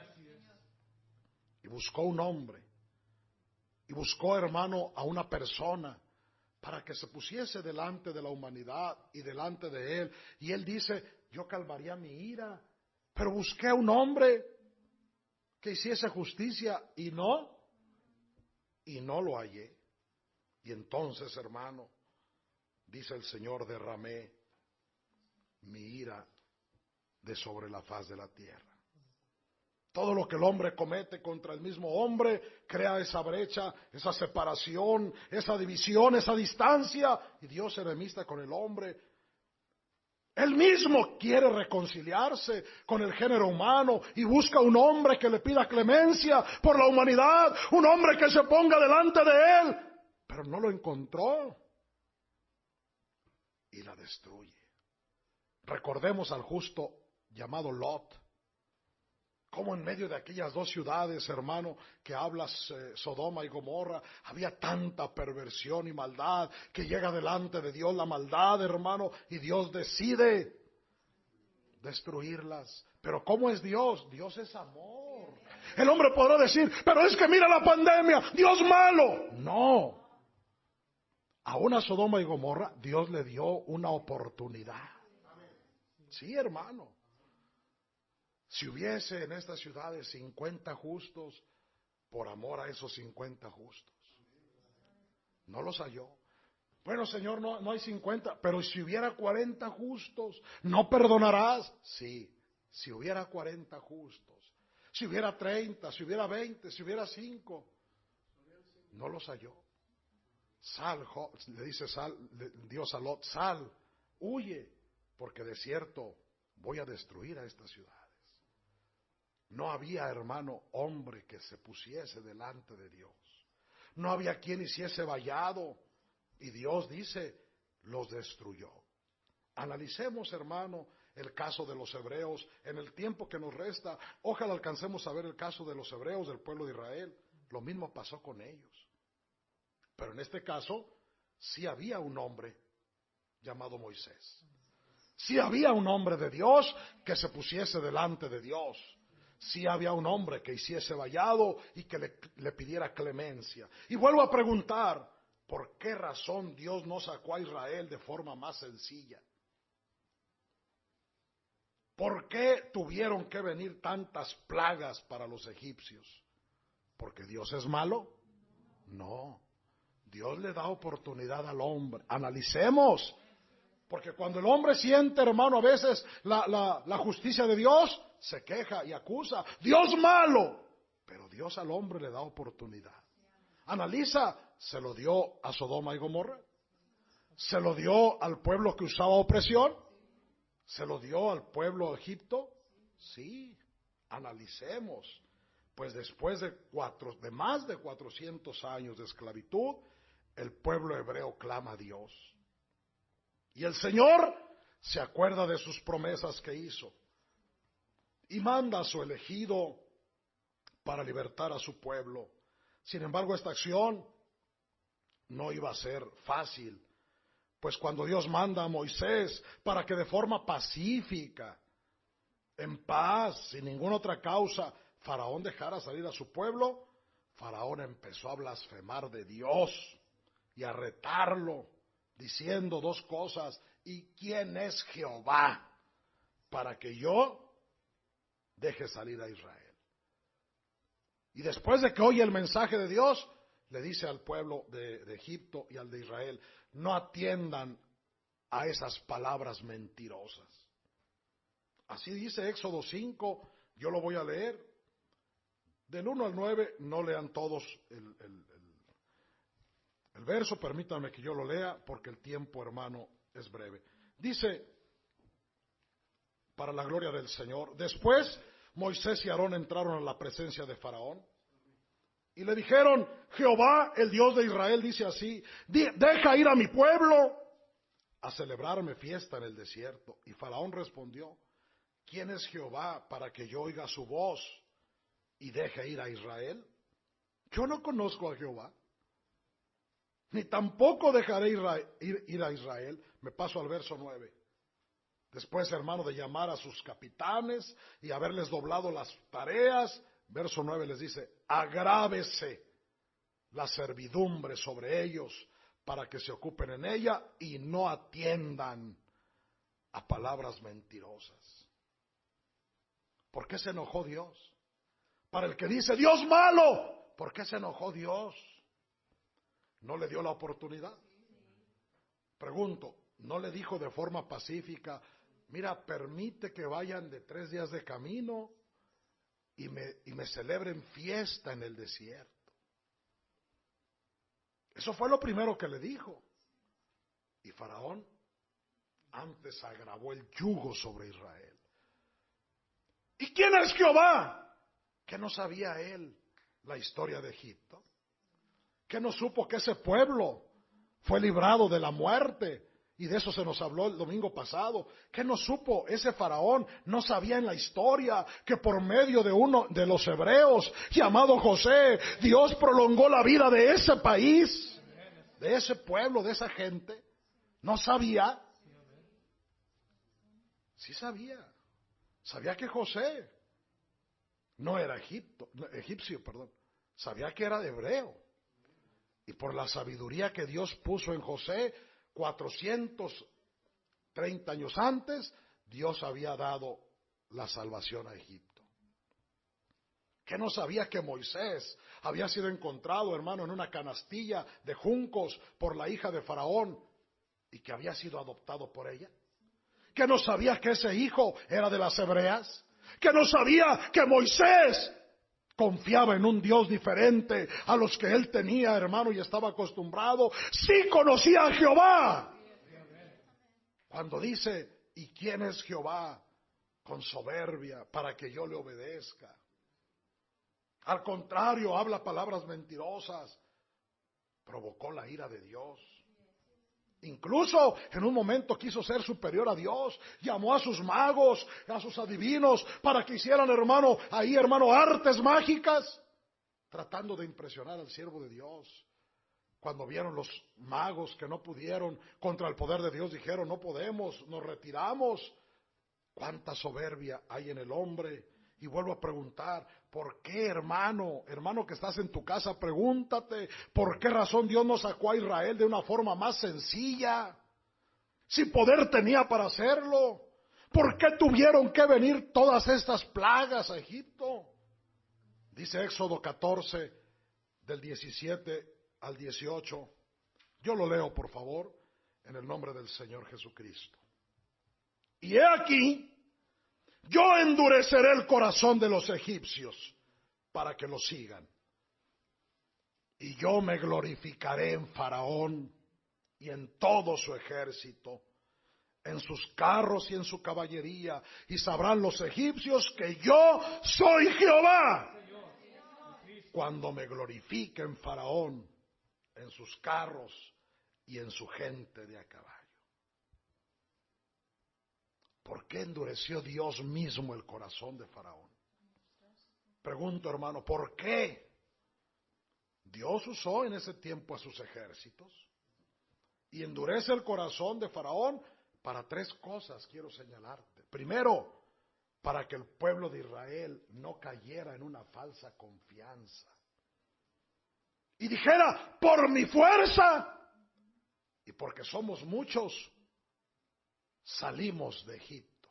Y buscó un hombre. Y buscó, hermano, a una persona para que se pusiese delante de la humanidad y delante de Él. Y Él dice, yo calmaría mi ira. Pero busqué a un hombre que hiciese justicia y no lo hallé. Y entonces, hermano, dice el Señor, derramé mi ira de sobre la faz de la tierra. Todo lo que el hombre comete contra el mismo hombre crea esa brecha, esa separación, esa división, esa distancia. Y Dios se enemista con el hombre. Él mismo quiere reconciliarse con el género humano y busca un hombre que le pida clemencia por la humanidad, un hombre que se ponga delante de Él, pero no lo encontró y la destruye. Recordemos al justo llamado Lot, como en medio de aquellas dos ciudades, hermano, que hablas, Sodoma y Gomorra, había tanta perversión y maldad que llega delante de Dios la maldad, hermano, y Dios decide destruirlas. Pero ¿cómo es Dios? Dios es amor. El hombre podrá decir, pero es que mira la pandemia, Dios malo. No. A una Sodoma y Gomorra Dios le dio una oportunidad. Sí, hermano. Si hubiese en estas ciudades 50 justos, por amor a esos 50 justos, no los halló. Bueno, Señor, no hay 50, pero si hubiera 40 justos, ¿no perdonarás? Sí, si hubiera 40 justos, si hubiera 30, si hubiera 20, si hubiera 5, no los halló. Sal, le dice Dios a Lot, sal, huye, porque de cierto voy a destruir a estas ciudades. No había, hermano, hombre que se pusiese delante de Dios. No había quien hiciese vallado. Y Dios dice, los destruyó. Analicemos, hermano, el caso de los hebreos. En el tiempo que nos resta, ojalá alcancemos a ver el caso de los hebreos del pueblo de Israel. Lo mismo pasó con ellos. Pero en este caso, sí había un hombre llamado Moisés. Sí había un hombre de Dios que se pusiese delante de Dios. Sí había un hombre que hiciese vallado y que le pidiera clemencia. Y vuelvo a preguntar, ¿por qué razón Dios no sacó a Israel de forma más sencilla? ¿Por qué tuvieron que venir tantas plagas para los egipcios? ¿Porque Dios es malo? No. Dios le da oportunidad al hombre. Analicemos. Porque cuando el hombre siente, hermano, a veces la justicia de Dios, se queja y acusa. Dios malo. Pero Dios al hombre le da oportunidad. Analiza, se lo dio a Sodoma y Gomorra. Se lo dio al pueblo que usaba opresión. Se lo dio al pueblo de Egipto. Sí, analicemos. Pues después de más de 400 años de esclavitud, el pueblo hebreo clama a Dios. Y el Señor se acuerda de sus promesas que hizo. Y manda a su elegido para libertar a su pueblo. Sin embargo, esta acción no iba a ser fácil. Pues cuando Dios manda a Moisés para que de forma pacífica, en paz, sin ninguna otra causa, Faraón dejara salir a su pueblo, Faraón empezó a blasfemar de Dios y a retarlo, diciendo dos cosas: ¿y quién es Jehová para que yo deje salir a Israel? Y después de que oye el mensaje de Dios, le dice al pueblo de Egipto y al de Israel: no atiendan a esas palabras mentirosas. Así dice Éxodo 5, yo lo voy a leer. Del 1 al 9, no lean todos el verso, permítanme que yo lo lea, porque el tiempo, hermano, es breve. Dice, para la gloria del Señor: después Moisés y Aarón entraron a la presencia de Faraón, Y le dijeron: Jehová, el Dios de Israel, dice así: deja ir a mi pueblo a celebrarme fiesta en el desierto. Y Faraón respondió: ¿quién es Jehová para que yo oiga su voz y deje ir a Israel? Yo no conozco a Jehová, ni tampoco dejaré ir a Israel. Me paso al verso 9. Después, hermano, de llamar a sus capitanes y haberles doblado las tareas, verso 9 les dice: agrávese la servidumbre sobre ellos para que se ocupen en ella y no atiendan a palabras mentirosas. ¿Por qué se enojó Dios? Para el que dice: Dios malo, ¿por qué se enojó Dios? ¿No le dio la oportunidad? Pregunto, ¿no le dijo de forma pacífica: mira, permite que vayan de 3 días de camino y me celebren fiesta en el desierto? Eso fue lo primero que le dijo. Y Faraón antes agravó el yugo sobre Israel. ¿Y quién es Jehová? ¿Que no sabía él la historia de Egipto? ¿Que no supo que ese pueblo fue librado de la muerte? Y de eso se nos habló el domingo pasado. ¿Qué no supo ese Faraón? No sabía en la historia que por medio de uno de los hebreos llamado José, Dios prolongó la vida de ese país, de ese pueblo, de esa gente. ¿No sabía? Sí sabía. Sabía que José no era egipcio, perdón. Sabía que era hebreo. Y por la sabiduría que Dios puso en José, 430 años antes, Dios había dado la salvación a Egipto. ¿Que no sabía que Moisés había sido encontrado, hermano, en una canastilla de juncos por la hija de Faraón y que había sido adoptado por ella? ¿Que no sabía que ese hijo era de las hebreas? ¿Que no sabía que Moisés confiaba en un Dios diferente a los que él tenía, hermano, y estaba acostumbrado? Sí conocía a Jehová. Cuando dice: ¿y quién es Jehová? Con soberbia, para que yo le obedezca. Al contrario, habla palabras mentirosas. Provocó la ira de Dios. Incluso en un momento quiso ser superior a Dios. Llamó a sus magos, a sus adivinos, para que hicieran, hermano, artes mágicas, tratando de impresionar al siervo de Dios. Cuando vieron los magos que no pudieron contra el poder de Dios, dijeron: no podemos, nos retiramos. Cuánta soberbia hay en el hombre. Y vuelvo a preguntar: ¿por qué, hermano que estás en tu casa? Pregúntate, ¿por qué razón Dios no sacó a Israel de una forma más sencilla? Si poder tenía para hacerlo, ¿por qué tuvieron que venir todas estas plagas a Egipto? Dice Éxodo 14, del 17 al 18. Yo lo leo, por favor, en el nombre del Señor Jesucristo. Y he aquí, yo endureceré el corazón de los egipcios para que lo sigan. Y yo me glorificaré en Faraón y en todo su ejército, en sus carros y en su caballería. Y sabrán los egipcios que yo soy Jehová, cuando me glorifique en Faraón, en sus carros y en su gente de a caballo. ¿Por qué endureció Dios mismo el corazón de Faraón? Pregunto, hermano, ¿por qué? Dios usó en ese tiempo a sus ejércitos y endurece el corazón de Faraón para 3 cosas quiero señalarte. Primero, para que el pueblo de Israel no cayera en una falsa confianza y dijera: por mi fuerza y porque somos muchos, salimos de Egipto.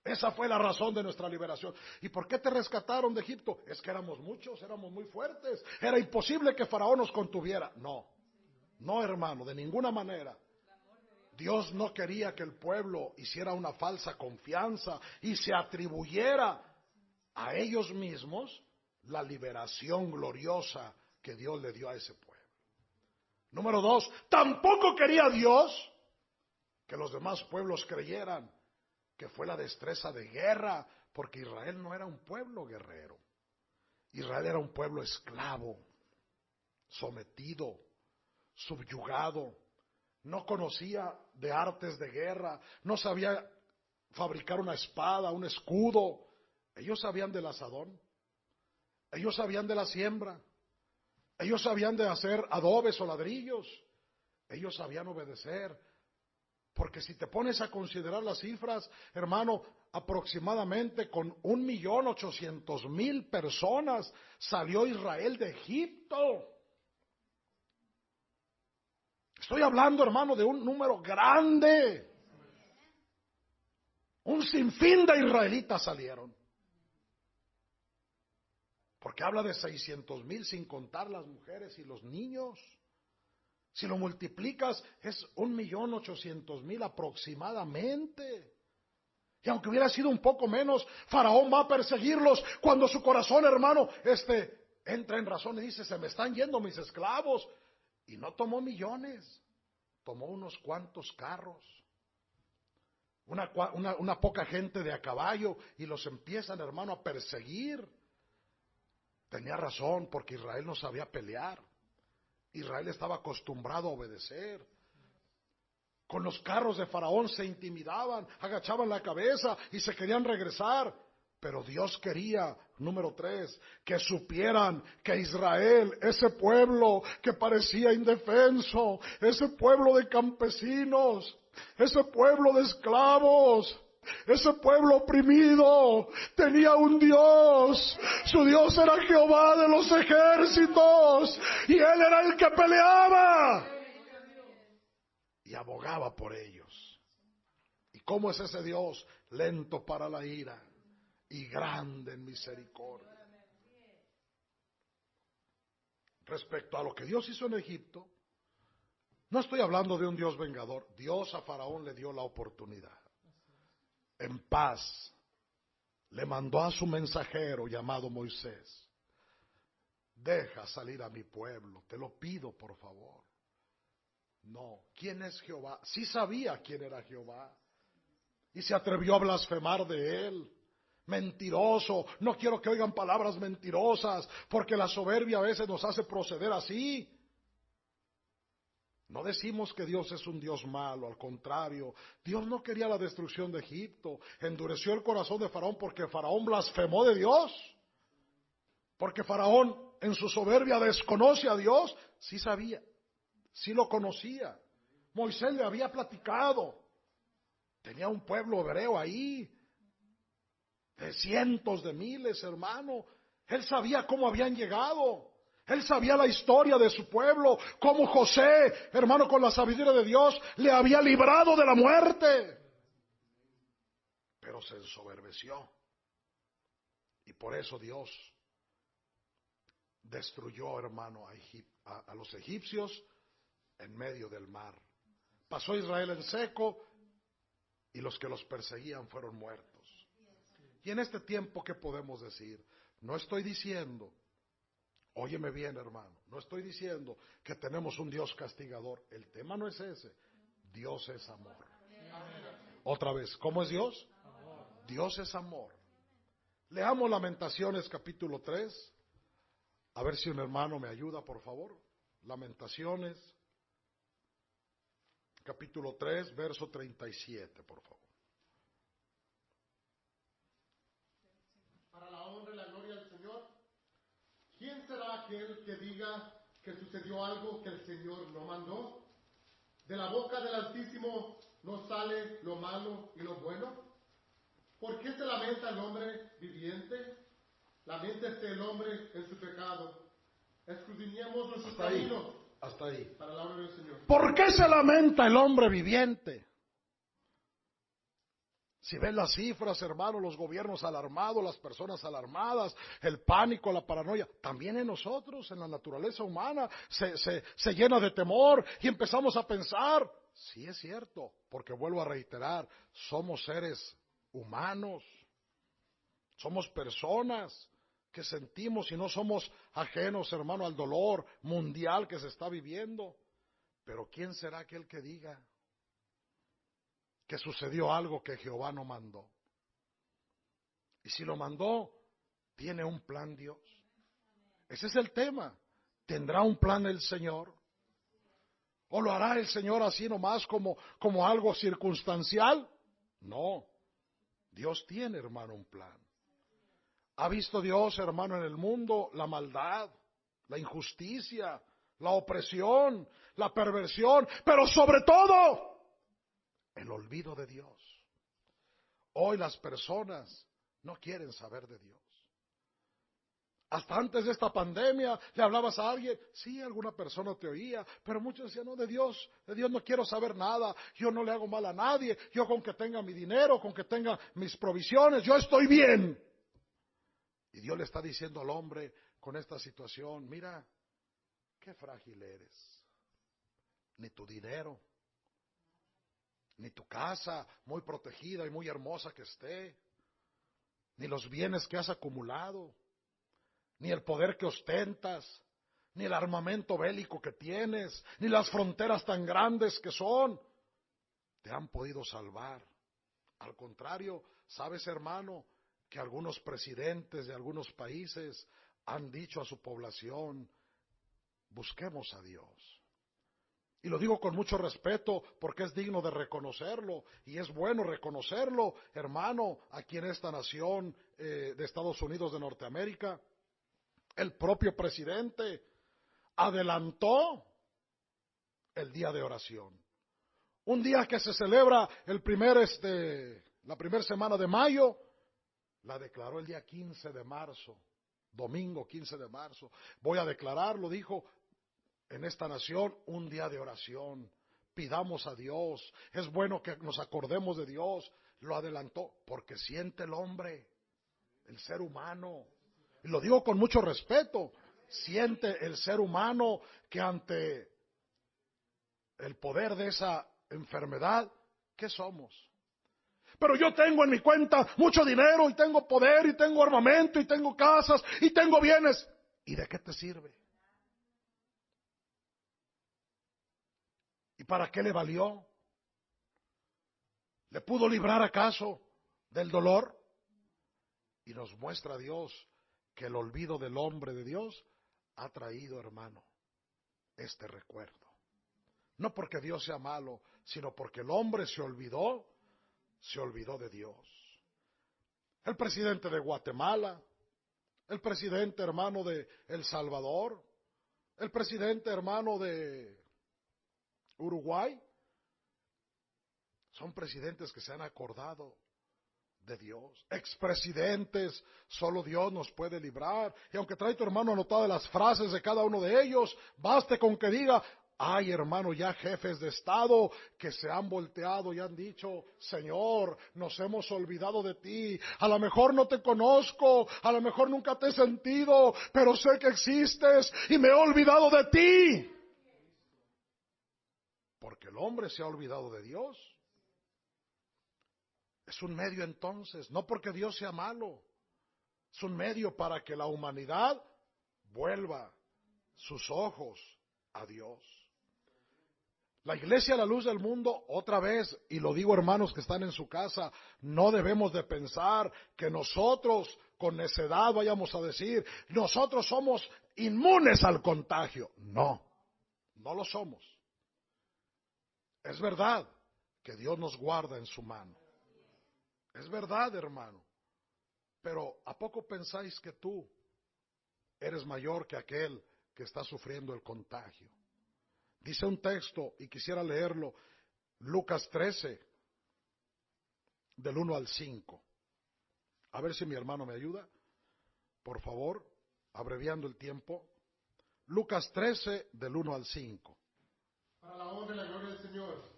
Esa fue la razón de nuestra liberación. ¿Y por qué te rescataron de Egipto? Es que éramos muchos, éramos muy fuertes. Era imposible que Faraón nos contuviera. No, hermano, de ninguna manera. Dios no quería que el pueblo hiciera una falsa confianza y se atribuyera a ellos mismos la liberación gloriosa que Dios le dio a ese pueblo. Número 2, tampoco quería Dios que los demás pueblos creyeran que fue la destreza de guerra, porque Israel no era un pueblo guerrero. Israel era un pueblo esclavo, sometido, subyugado, no conocía de artes de guerra, no sabía fabricar una espada, un escudo. Ellos sabían del asadón, ellos sabían de la siembra, ellos sabían de hacer adobes o ladrillos, ellos sabían obedecer. Porque si te pones a considerar las cifras, hermano, aproximadamente con 1.800.000 personas salió Israel de Egipto. Estoy hablando, hermano, de un número grande. Un sinfín de israelitas salieron. Porque habla de 600.000 sin contar las mujeres y los niños. Si lo multiplicas es 1.800.000 aproximadamente. Y aunque hubiera sido un poco menos, Faraón va a perseguirlos cuando su corazón, hermano, entra en razón y dice: se me están yendo mis esclavos. Y no tomó millones, tomó unos cuantos carros, una poca gente de a caballo, y los empiezan, hermano, a perseguir. Tenía razón, porque Israel no sabía pelear. Israel estaba acostumbrado a obedecer. Con los carros de Faraón se intimidaban, agachaban la cabeza y se querían regresar. Pero Dios quería, número 3, que supieran que Israel, ese pueblo que parecía indefenso, ese pueblo de campesinos, ese pueblo de esclavos, ese pueblo oprimido, tenía un Dios. Su Dios era Jehová de los ejércitos, y Él era el que peleaba y abogaba por ellos. ¿Y cómo es ese Dios? Lento para la ira y grande en misericordia. Respecto a lo que Dios hizo en Egipto, no estoy hablando de un Dios vengador. Dios a Faraón le dio la oportunidad. En paz le mandó a su mensajero llamado Moisés: deja salir a mi pueblo, te lo pido por favor. No, ¿quién es Jehová? Sí sabía quién era Jehová, y se atrevió a blasfemar de él. Mentiroso, no quiero que oigan palabras mentirosas, porque la soberbia a veces nos hace proceder así. No decimos que Dios es un Dios malo, al contrario, Dios no quería la destrucción de Egipto. Endureció el corazón de Faraón porque Faraón blasfemó de Dios. Porque Faraón en su soberbia desconoce a Dios. Sí sabía, sí lo conocía. Moisés le había platicado. Tenía un pueblo hebreo ahí, de cientos de miles, hermano. Él sabía cómo habían llegado. Él sabía la historia de su pueblo, cómo José, hermano, con la sabiduría de Dios, le había librado de la muerte. Pero se ensoberbeció. Y por eso Dios destruyó, hermano, a los egipcios en medio del mar. Pasó Israel en seco y los que los perseguían fueron muertos. Y en este tiempo, ¿qué podemos decir? No estoy diciendo, óyeme bien, hermano, no estoy diciendo que tenemos un Dios castigador. El tema no es ese. Dios es amor. Otra vez, ¿cómo es Dios? Dios es amor. Leamos Lamentaciones capítulo 3. A ver si un hermano me ayuda, por favor. Lamentaciones capítulo 3, verso 37, por favor. Para la honra y la gloria del Señor, ¿quién será aquel que diga que sucedió algo que el Señor no mandó? De la boca del Altísimo no sale lo malo y lo bueno. ¿Por qué se lamenta el hombre viviente? Laméntese el hombre en su pecado. Escudriñemos nuestros caminos. Hasta ahí. Para la honra del Señor. ¿Por qué se lamenta el hombre viviente? Si ven las cifras, hermano, los gobiernos alarmados, las personas alarmadas, el pánico, la paranoia, también en nosotros, en la naturaleza humana, se llena de temor y empezamos a pensar. Sí, es cierto, porque vuelvo a reiterar, somos seres humanos, somos personas que sentimos y no somos ajenos, hermano, al dolor mundial que se está viviendo. Pero ¿quién será aquel que diga que sucedió algo que Jehová no mandó? Y si lo mandó, tiene un plan Dios. Ese es el tema. ¿Tendrá un plan el Señor? ¿O lo hará el Señor así nomás como algo circunstancial? No. Dios tiene, hermano, un plan. ¿Ha visto Dios, hermano, en el mundo la maldad, la injusticia, la opresión, la perversión, pero sobre todo el olvido de Dios? Hoy las personas no quieren saber de Dios. Hasta antes de esta pandemia le hablabas a alguien, sí, alguna persona te oía, pero muchos decían, no, de Dios no quiero saber nada, yo no le hago mal a nadie, yo con que tenga mi dinero, con que tenga mis provisiones, yo estoy bien. Y Dios le está diciendo al hombre con esta situación, mira, qué frágil eres, ni tu dinero, ni tu casa muy protegida y muy hermosa que esté, ni los bienes que has acumulado, ni el poder que ostentas, ni el armamento bélico que tienes, ni las fronteras tan grandes que son, te han podido salvar. Al contrario, sabes, hermano, que algunos presidentes de algunos países han dicho a su población, busquemos a Dios. Y lo digo con mucho respeto porque es digno de reconocerlo y es bueno reconocerlo, hermano, aquí en esta nación de Estados Unidos de Norteamérica. El propio presidente adelantó el día de oración. Un día que se celebra la primera semana de mayo, la declaró el día 15 de marzo, domingo 15 de marzo. Voy a declararlo, dijo, en esta nación un día de oración. Pidamos a Dios, es bueno que nos acordemos de Dios. Lo adelantó porque siente el hombre, el ser humano. Y lo digo con mucho respeto, siente el ser humano que ante el poder de esa enfermedad, ¿qué somos? Pero yo tengo en mi cuenta mucho dinero y tengo poder y tengo armamento y tengo casas y tengo bienes. ¿Y de qué te sirve? ¿Y para qué le valió? ¿Le pudo librar acaso del dolor? Y nos muestra Dios que el olvido del hombre de Dios ha traído, hermano, este recuerdo. No porque Dios sea malo, sino porque el hombre se olvidó de Dios. El presidente de Guatemala, el presidente, hermano, de El Salvador, el presidente, hermano, de Uruguay, son presidentes que se han acordado de Dios. Expresidentes, solo Dios nos puede librar. Y aunque trae tu hermano anotadas las frases de cada uno de ellos, baste con que diga, hay, hermano, ya jefes de Estado que se han volteado y han dicho, Señor, nos hemos olvidado de ti. A lo mejor no te conozco, a lo mejor nunca te he sentido, pero sé que existes y me he olvidado de ti. Porque el hombre se ha olvidado de Dios. Es un medio entonces, no porque Dios sea malo, es un medio para que la humanidad vuelva sus ojos a Dios. La iglesia a la luz del mundo, otra vez, y lo digo hermanos que están en su casa, no debemos de pensar que nosotros con necedad vayamos a decir, nosotros somos inmunes al contagio. No, no lo somos. Es verdad que Dios nos guarda en su mano. Es verdad, hermano. Pero ¿a poco pensáis que tú eres mayor que aquel que está sufriendo el contagio? Dice un texto, y quisiera leerlo, Lucas 13, del 1 al 5. A ver si mi hermano me ayuda, por favor, abreviando el tiempo. Lucas 13, del 1 al 5. Para la honra y la gloria del Señor.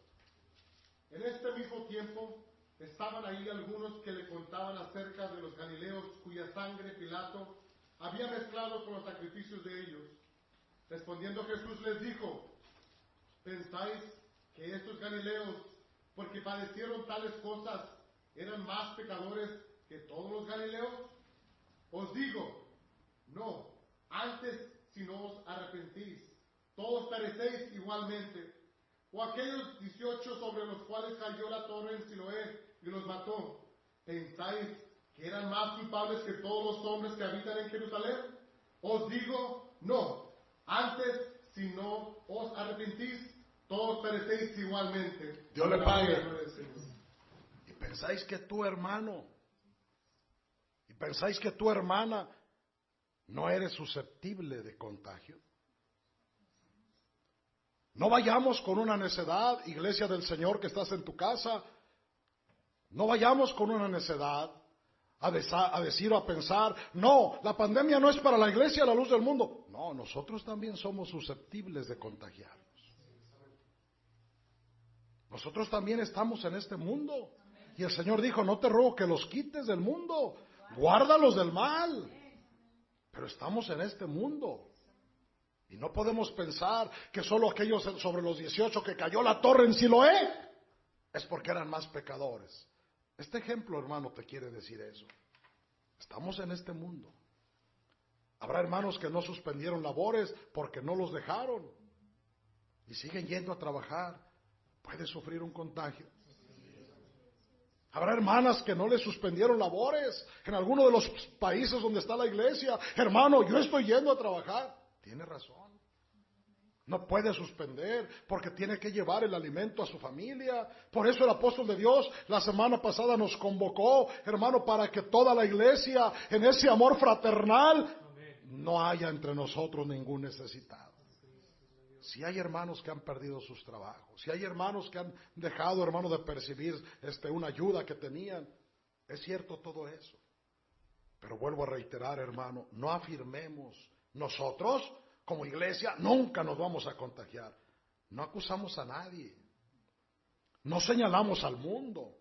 En este mismo tiempo estaban ahí algunos que le contaban acerca de los galileos cuya sangre Pilato había mezclado con los sacrificios de ellos. Respondiendo Jesús les dijo, ¿pensáis que estos galileos, porque padecieron tales cosas, eran más pecadores que todos los galileos? Os digo, no, antes si no os arrepentís, todos perecéis igualmente. O aquellos 18 sobre los cuales cayó la torre en Siloé y los mató, ¿pensáis que eran más culpables que todos los hombres que habitan en Jerusalén? os digo, no. Antes, si no os arrepentís, todos perecéis igualmente. Dios le pague. Gloria al Señor. Y pensáis que tu hermano, y pensáis que tu hermana no eres susceptible de contagio. No vayamos con una necedad, iglesia del Señor que estás en tu casa. No vayamos con una necedad a decir o a pensar, no, la pandemia no es para la iglesia, la luz del mundo. No, nosotros también somos susceptibles de contagiarnos. Nosotros también estamos en este mundo. Y el Señor dijo, no te ruego que los quites del mundo, guárdalos del mal. Pero estamos en este mundo. Y no podemos pensar que solo aquellos sobre los 18 que cayó la torre en Siloé es porque eran más pecadores. Este ejemplo, hermano, te quiere decir eso. Estamos en este mundo. Habrá hermanos que no suspendieron labores porque no los dejaron y siguen yendo a trabajar. Puede sufrir un contagio. Habrá hermanas que no le suspendieron labores en alguno de los países donde está la iglesia. Hermano, yo estoy yendo a trabajar. Tiene razón. No puede suspender porque tiene que llevar el alimento a su familia. Por eso el apóstol de Dios la semana pasada nos convocó, hermano, para que toda la iglesia en ese amor fraternal no haya entre nosotros ningún necesitado. Si hay hermanos que han perdido sus trabajos, si hay hermanos que han dejado, hermano, de percibir una ayuda que tenían, es cierto todo eso. Pero vuelvo a reiterar, hermano, no afirmemos nosotros como iglesia nunca nos vamos a contagiar. No acusamos a nadie. No señalamos al mundo.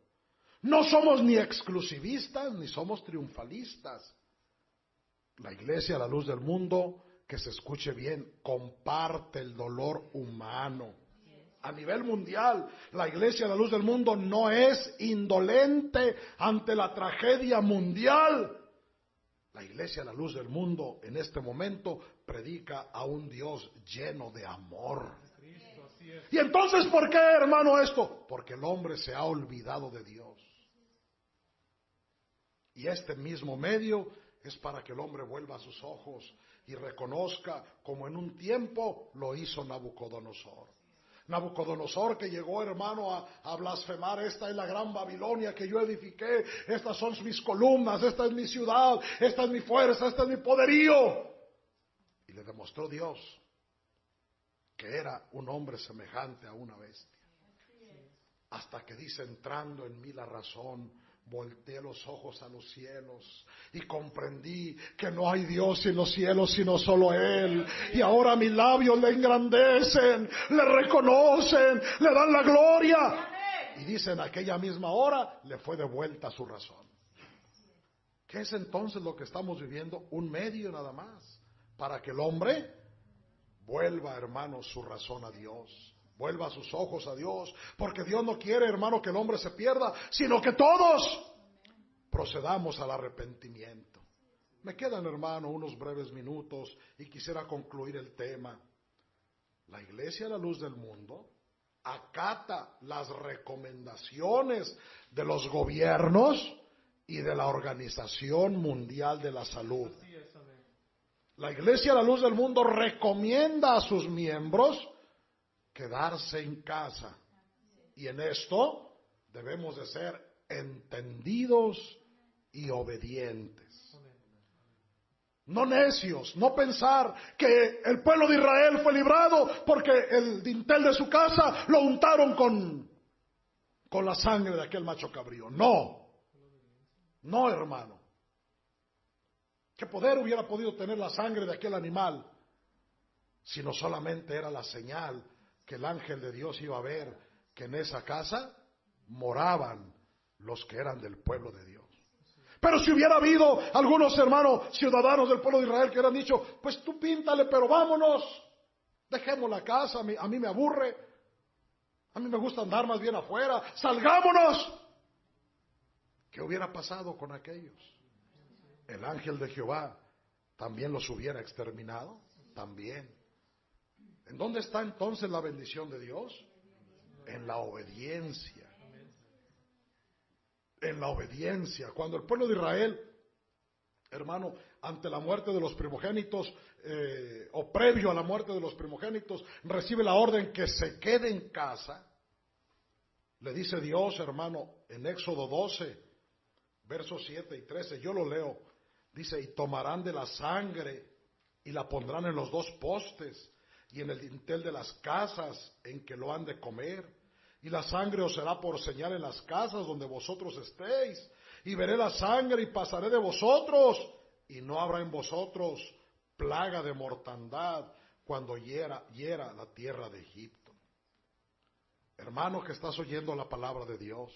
No somos ni exclusivistas ni somos triunfalistas. La iglesia, a la luz del mundo, que se escuche bien, comparte el dolor humano. A nivel mundial, la iglesia, a la luz del mundo, no es indolente ante la tragedia mundial. La iglesia, a la luz del mundo, en este momento, predica a un Dios lleno de amor. Y entonces, ¿por qué, hermano, esto? Porque el hombre se ha olvidado de Dios. Y este mismo medio es para que el hombre vuelva a sus ojos y reconozca como en un tiempo lo hizo Nabucodonosor. Nabucodonosor que llegó, hermano, a blasfemar: esta es la gran Babilonia que yo edifiqué, estas son mis columnas, esta es mi ciudad, esta es mi fuerza, este es mi poderío. Y le demostró Dios que era un hombre semejante a una bestia. Hasta que dice: entrando en mí la razón, volteé los ojos a los cielos y comprendí que no hay Dios en los cielos sino solo Él. Y ahora mis labios le engrandecen, le reconocen, le dan la gloria. Y dice: en aquella misma hora le fue devuelta su razón. ¿Qué es entonces lo que estamos viviendo? Un medio nada más para que el hombre vuelva, hermano, su razón a Dios. Vuelva sus ojos a Dios, porque Dios no quiere, hermano, que el hombre se pierda, sino que todos procedamos al arrepentimiento. Me quedan, hermano, unos breves minutos y quisiera concluir el tema. La iglesia, a la luz del mundo, acata las recomendaciones de los gobiernos y de la Organización Mundial de la Salud. La iglesia, a la luz del mundo, recomienda a sus miembros quedarse en casa. Y en esto debemos de ser entendidos y obedientes. No necios, no pensar que el pueblo de Israel fue librado porque el dintel de su casa lo untaron con la sangre de aquel macho cabrío. No, no, hermano. ¿Qué poder hubiera podido tener la sangre de aquel animal? Si no solamente era la señal que el ángel de Dios iba a ver que en esa casa moraban los que eran del pueblo de Dios. Pero si hubiera habido algunos hermanos ciudadanos del pueblo de Israel que hubieran dicho: pues tú píntale, pero vámonos, dejemos la casa, a mí me aburre, a mí me gusta andar más bien afuera, salgámonos. ¿Qué hubiera pasado con aquellos? El ángel de Jehová también los hubiera exterminado, también. ¿En dónde está entonces la bendición de Dios? En la obediencia. En la obediencia. Cuando el pueblo de Israel hermano, ante la muerte de los primogénitos, o previo a la muerte de los primogénitos, recibe la orden que se quede en casa. Le dice Dios, hermano, en Éxodo 12, versos 7 y 13, yo lo leo, dice, y tomarán de la sangre y la pondrán en los dos postes y en el dintel de las casas en que lo han de comer, y la sangre os será por señal en las casas donde vosotros estéis, y veré la sangre y pasaré de vosotros, y no habrá en vosotros plaga de mortandad cuando hiera la tierra de Egipto. Hermano que estás oyendo la palabra de Dios,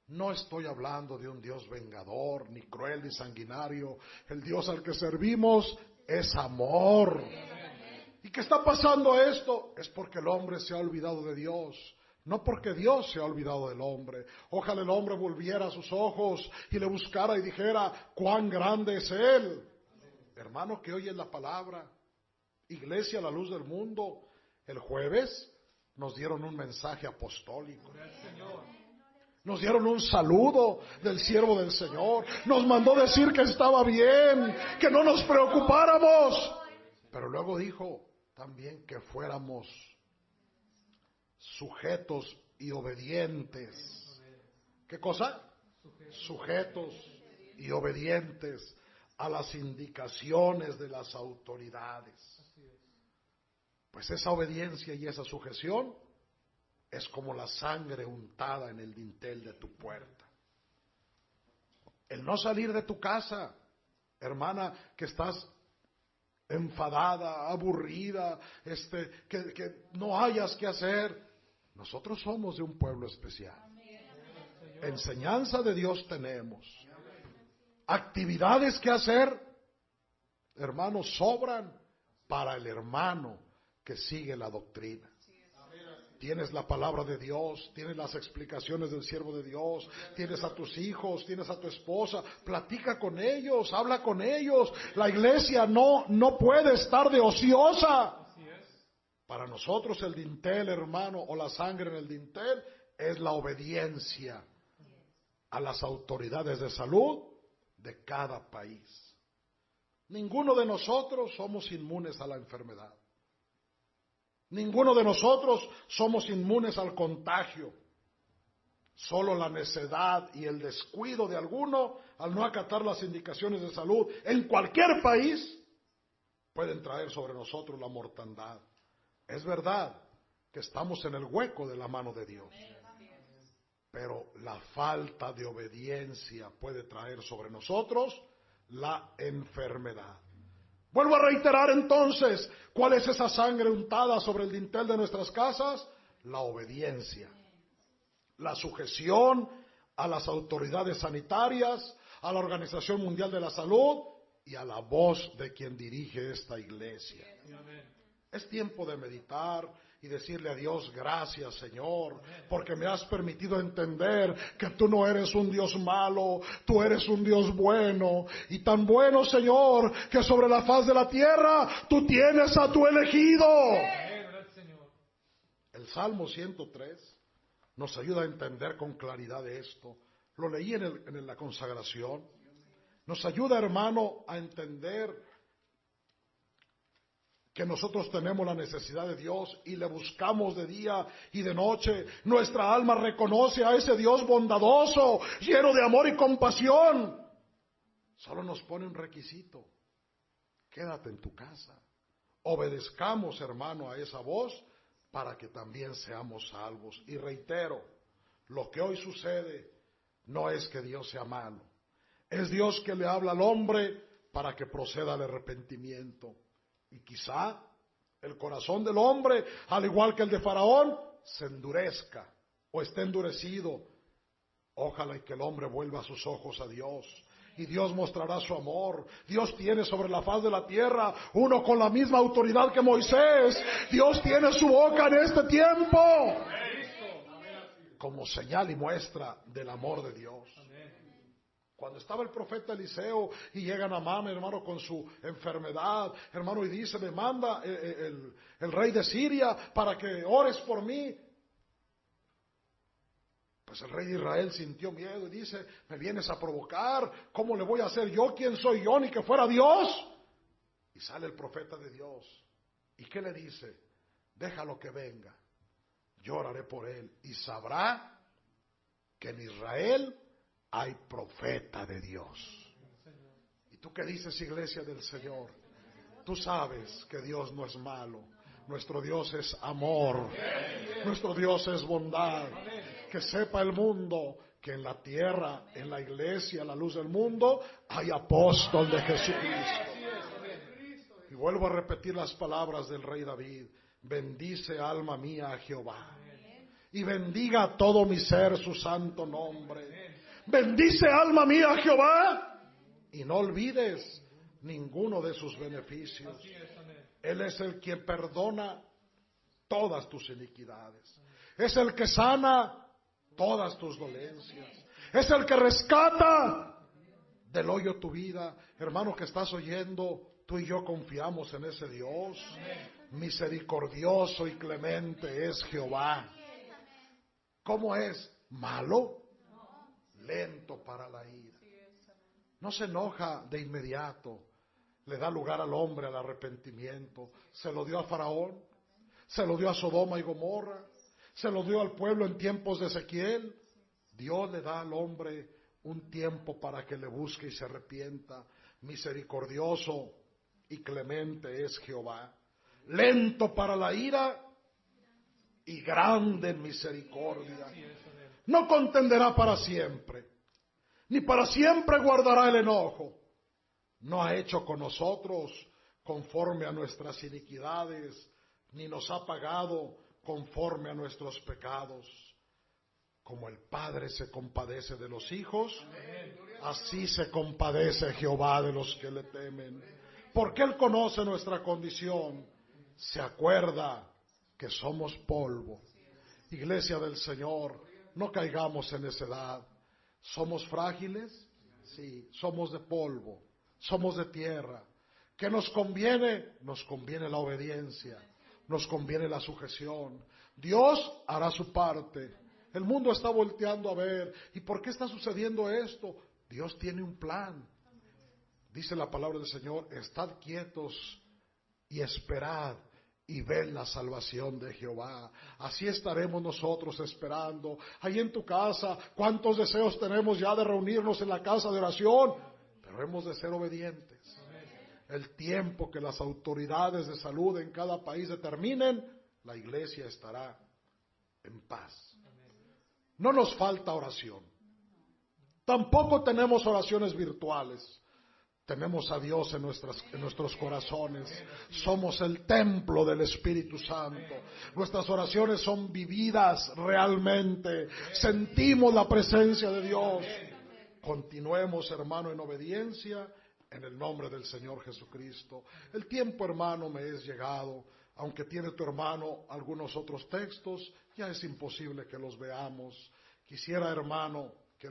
no estoy hablando de un Dios vengador, ni cruel, ni sanguinario. El Dios al que servimos es amor. ¿Y qué está pasando esto? Es porque el hombre se ha olvidado de Dios, no porque Dios se ha olvidado del hombre. Ojalá el hombre volviera sus ojos y le buscara y dijera, cuán grande es Él. Hermano que oye la palabra, Iglesia, la luz del mundo, el jueves nos dieron un mensaje apostólico. Nos dieron un saludo del siervo del Señor. Nos mandó decir que estaba bien, que no nos preocupáramos. Pero luego dijo también que fuéramos sujetos y obedientes. ¿Qué cosa? Sujetos y obedientes a las indicaciones de las autoridades. Pues esa obediencia y esa sujeción es como la sangre untada en el dintel de tu puerta. El no salir de tu casa, hermana, que estás enfadada, aburrida, que no hayas que hacer. Nosotros somos de un pueblo especial. Enseñanza de Dios tenemos. Actividades que hacer, hermanos, sobran para el hermano que sigue la doctrina. Tienes la palabra de Dios, tienes las explicaciones del siervo de Dios, tienes a tus hijos, tienes a tu esposa, platica con ellos, habla con ellos. La iglesia no puede estar de ociosa. Para nosotros el dintel, hermano, o la sangre en el dintel es la obediencia a las autoridades de salud de cada país. Ninguno de nosotros somos inmunes a la enfermedad. Ninguno de nosotros somos inmunes al contagio. Solo la necedad y el descuido de alguno al no acatar las indicaciones de salud en cualquier país pueden traer sobre nosotros la mortandad. Es verdad que estamos en el hueco de la mano de Dios, pero la falta de obediencia puede traer sobre nosotros la enfermedad. Vuelvo a reiterar entonces, ¿cuál es esa sangre untada sobre el dintel de nuestras casas? La obediencia, la sujeción a las autoridades sanitarias, a la Organización Mundial de la Salud y a la voz de quien dirige esta iglesia. Es tiempo de meditar y decirle a Dios, gracias Señor, porque me has permitido entender que tú no eres un Dios malo, tú eres un Dios bueno, y tan bueno Señor, que sobre la faz de la tierra tú tienes a tu elegido. El Salmo 103 nos ayuda a entender con claridad esto. Lo leí en la consagración. Nos ayuda, hermano, a entender que nosotros tenemos la necesidad de Dios y le buscamos de día y de noche. Nuestra alma reconoce a ese Dios bondadoso, lleno de amor y compasión. Solo nos pone un requisito: quédate en tu casa. Obedezcamos, hermano, a esa voz para que también seamos salvos. Y reitero, lo que hoy sucede no es que Dios sea malo. Es Dios que le habla al hombre para que proceda al arrepentimiento. Y quizá el corazón del hombre, al igual que el de Faraón, se endurezca o esté endurecido. Ojalá y que el hombre vuelva sus ojos a Dios. Y Dios mostrará su amor. Dios tiene sobre la faz de la tierra uno con la misma autoridad que Moisés. Dios tiene su boca en este tiempo como señal y muestra del amor de Dios. Cuando estaba el profeta Eliseo y llega Naamán, hermano, con su enfermedad, hermano, y dice, me manda el rey de Siria para que ores por mí. Pues Pues el rey de Israel sintió miedo y dice, me vienes a provocar, ¿cómo le voy a hacer yo? ¿Quién soy yo? Ni que fuera Dios. Y sale el profeta de Dios. ¿Y qué le dice? Déjalo que venga, yo oraré por él y sabrá que en Israel hay profeta de Dios. ¿Y tú qué dices, iglesia del Señor? Tú sabes que Dios no es malo. Nuestro Dios es amor. Nuestro Dios es bondad. Que sepa el mundo que en la tierra, en la iglesia, la luz del mundo, hay apóstol de Jesucristo. Y vuelvo a repetir las palabras del rey David. Bendice, alma mía, a Jehová. Y bendiga a todo mi ser su santo nombre. Bendice, alma mía, a Jehová. Y no olvides ninguno de sus beneficios. Él es el que perdona todas tus iniquidades. Es el que sana todas tus dolencias. Es el que rescata del hoyo tu vida. Hermano que estás oyendo, tú y yo confiamos en ese Dios. Misericordioso y clemente es Jehová. ¿Cómo es? ¿Malo? Lento para la ira. No se enoja de inmediato. Le da lugar al hombre al arrepentimiento. Se lo dio a Faraón. Se lo dio a Sodoma y Gomorra. Se lo dio al pueblo en tiempos de Ezequiel. Dios le da al hombre un tiempo para que le busque y se arrepienta. Misericordioso y clemente es Jehová. Lento para la ira y grande en misericordia. No contenderá para siempre, ni para siempre guardará el enojo. No ha hecho con nosotros conforme a nuestras iniquidades, ni nos ha pagado conforme a nuestros pecados. Como el Padre se compadece de los hijos, así se compadece Jehová de los que le temen. Porque Él conoce nuestra condición, se acuerda que somos polvo. Iglesia del Señor, no caigamos en necedad. ¿Somos frágiles? Sí, somos de polvo, somos de tierra. ¿Qué nos conviene? Nos conviene la obediencia, nos conviene la sujeción. Dios hará su parte. El mundo está volteando a ver. ¿Y por qué está sucediendo esto? Dios tiene un plan. Dice la palabra del Señor, estad quietos y esperad y ved la salvación de Jehová. Así estaremos nosotros esperando. Ahí en tu casa, ¿cuántos deseos tenemos ya de reunirnos en la casa de oración? Pero hemos de ser obedientes. El tiempo que las autoridades de salud en cada país determinen, la iglesia estará en paz. No nos falta oración. Tampoco tenemos oraciones virtuales. Tenemos a Dios en nuestros corazones. Somos el templo del Espíritu Santo. Nuestras oraciones son vividas realmente. Sentimos la presencia de Dios. Continuemos, hermano, en obediencia en el nombre del Señor Jesucristo. El tiempo, hermano, me es llegado. Aunque tiene tu hermano algunos otros textos, ya es imposible que los veamos. Quisiera, hermano, que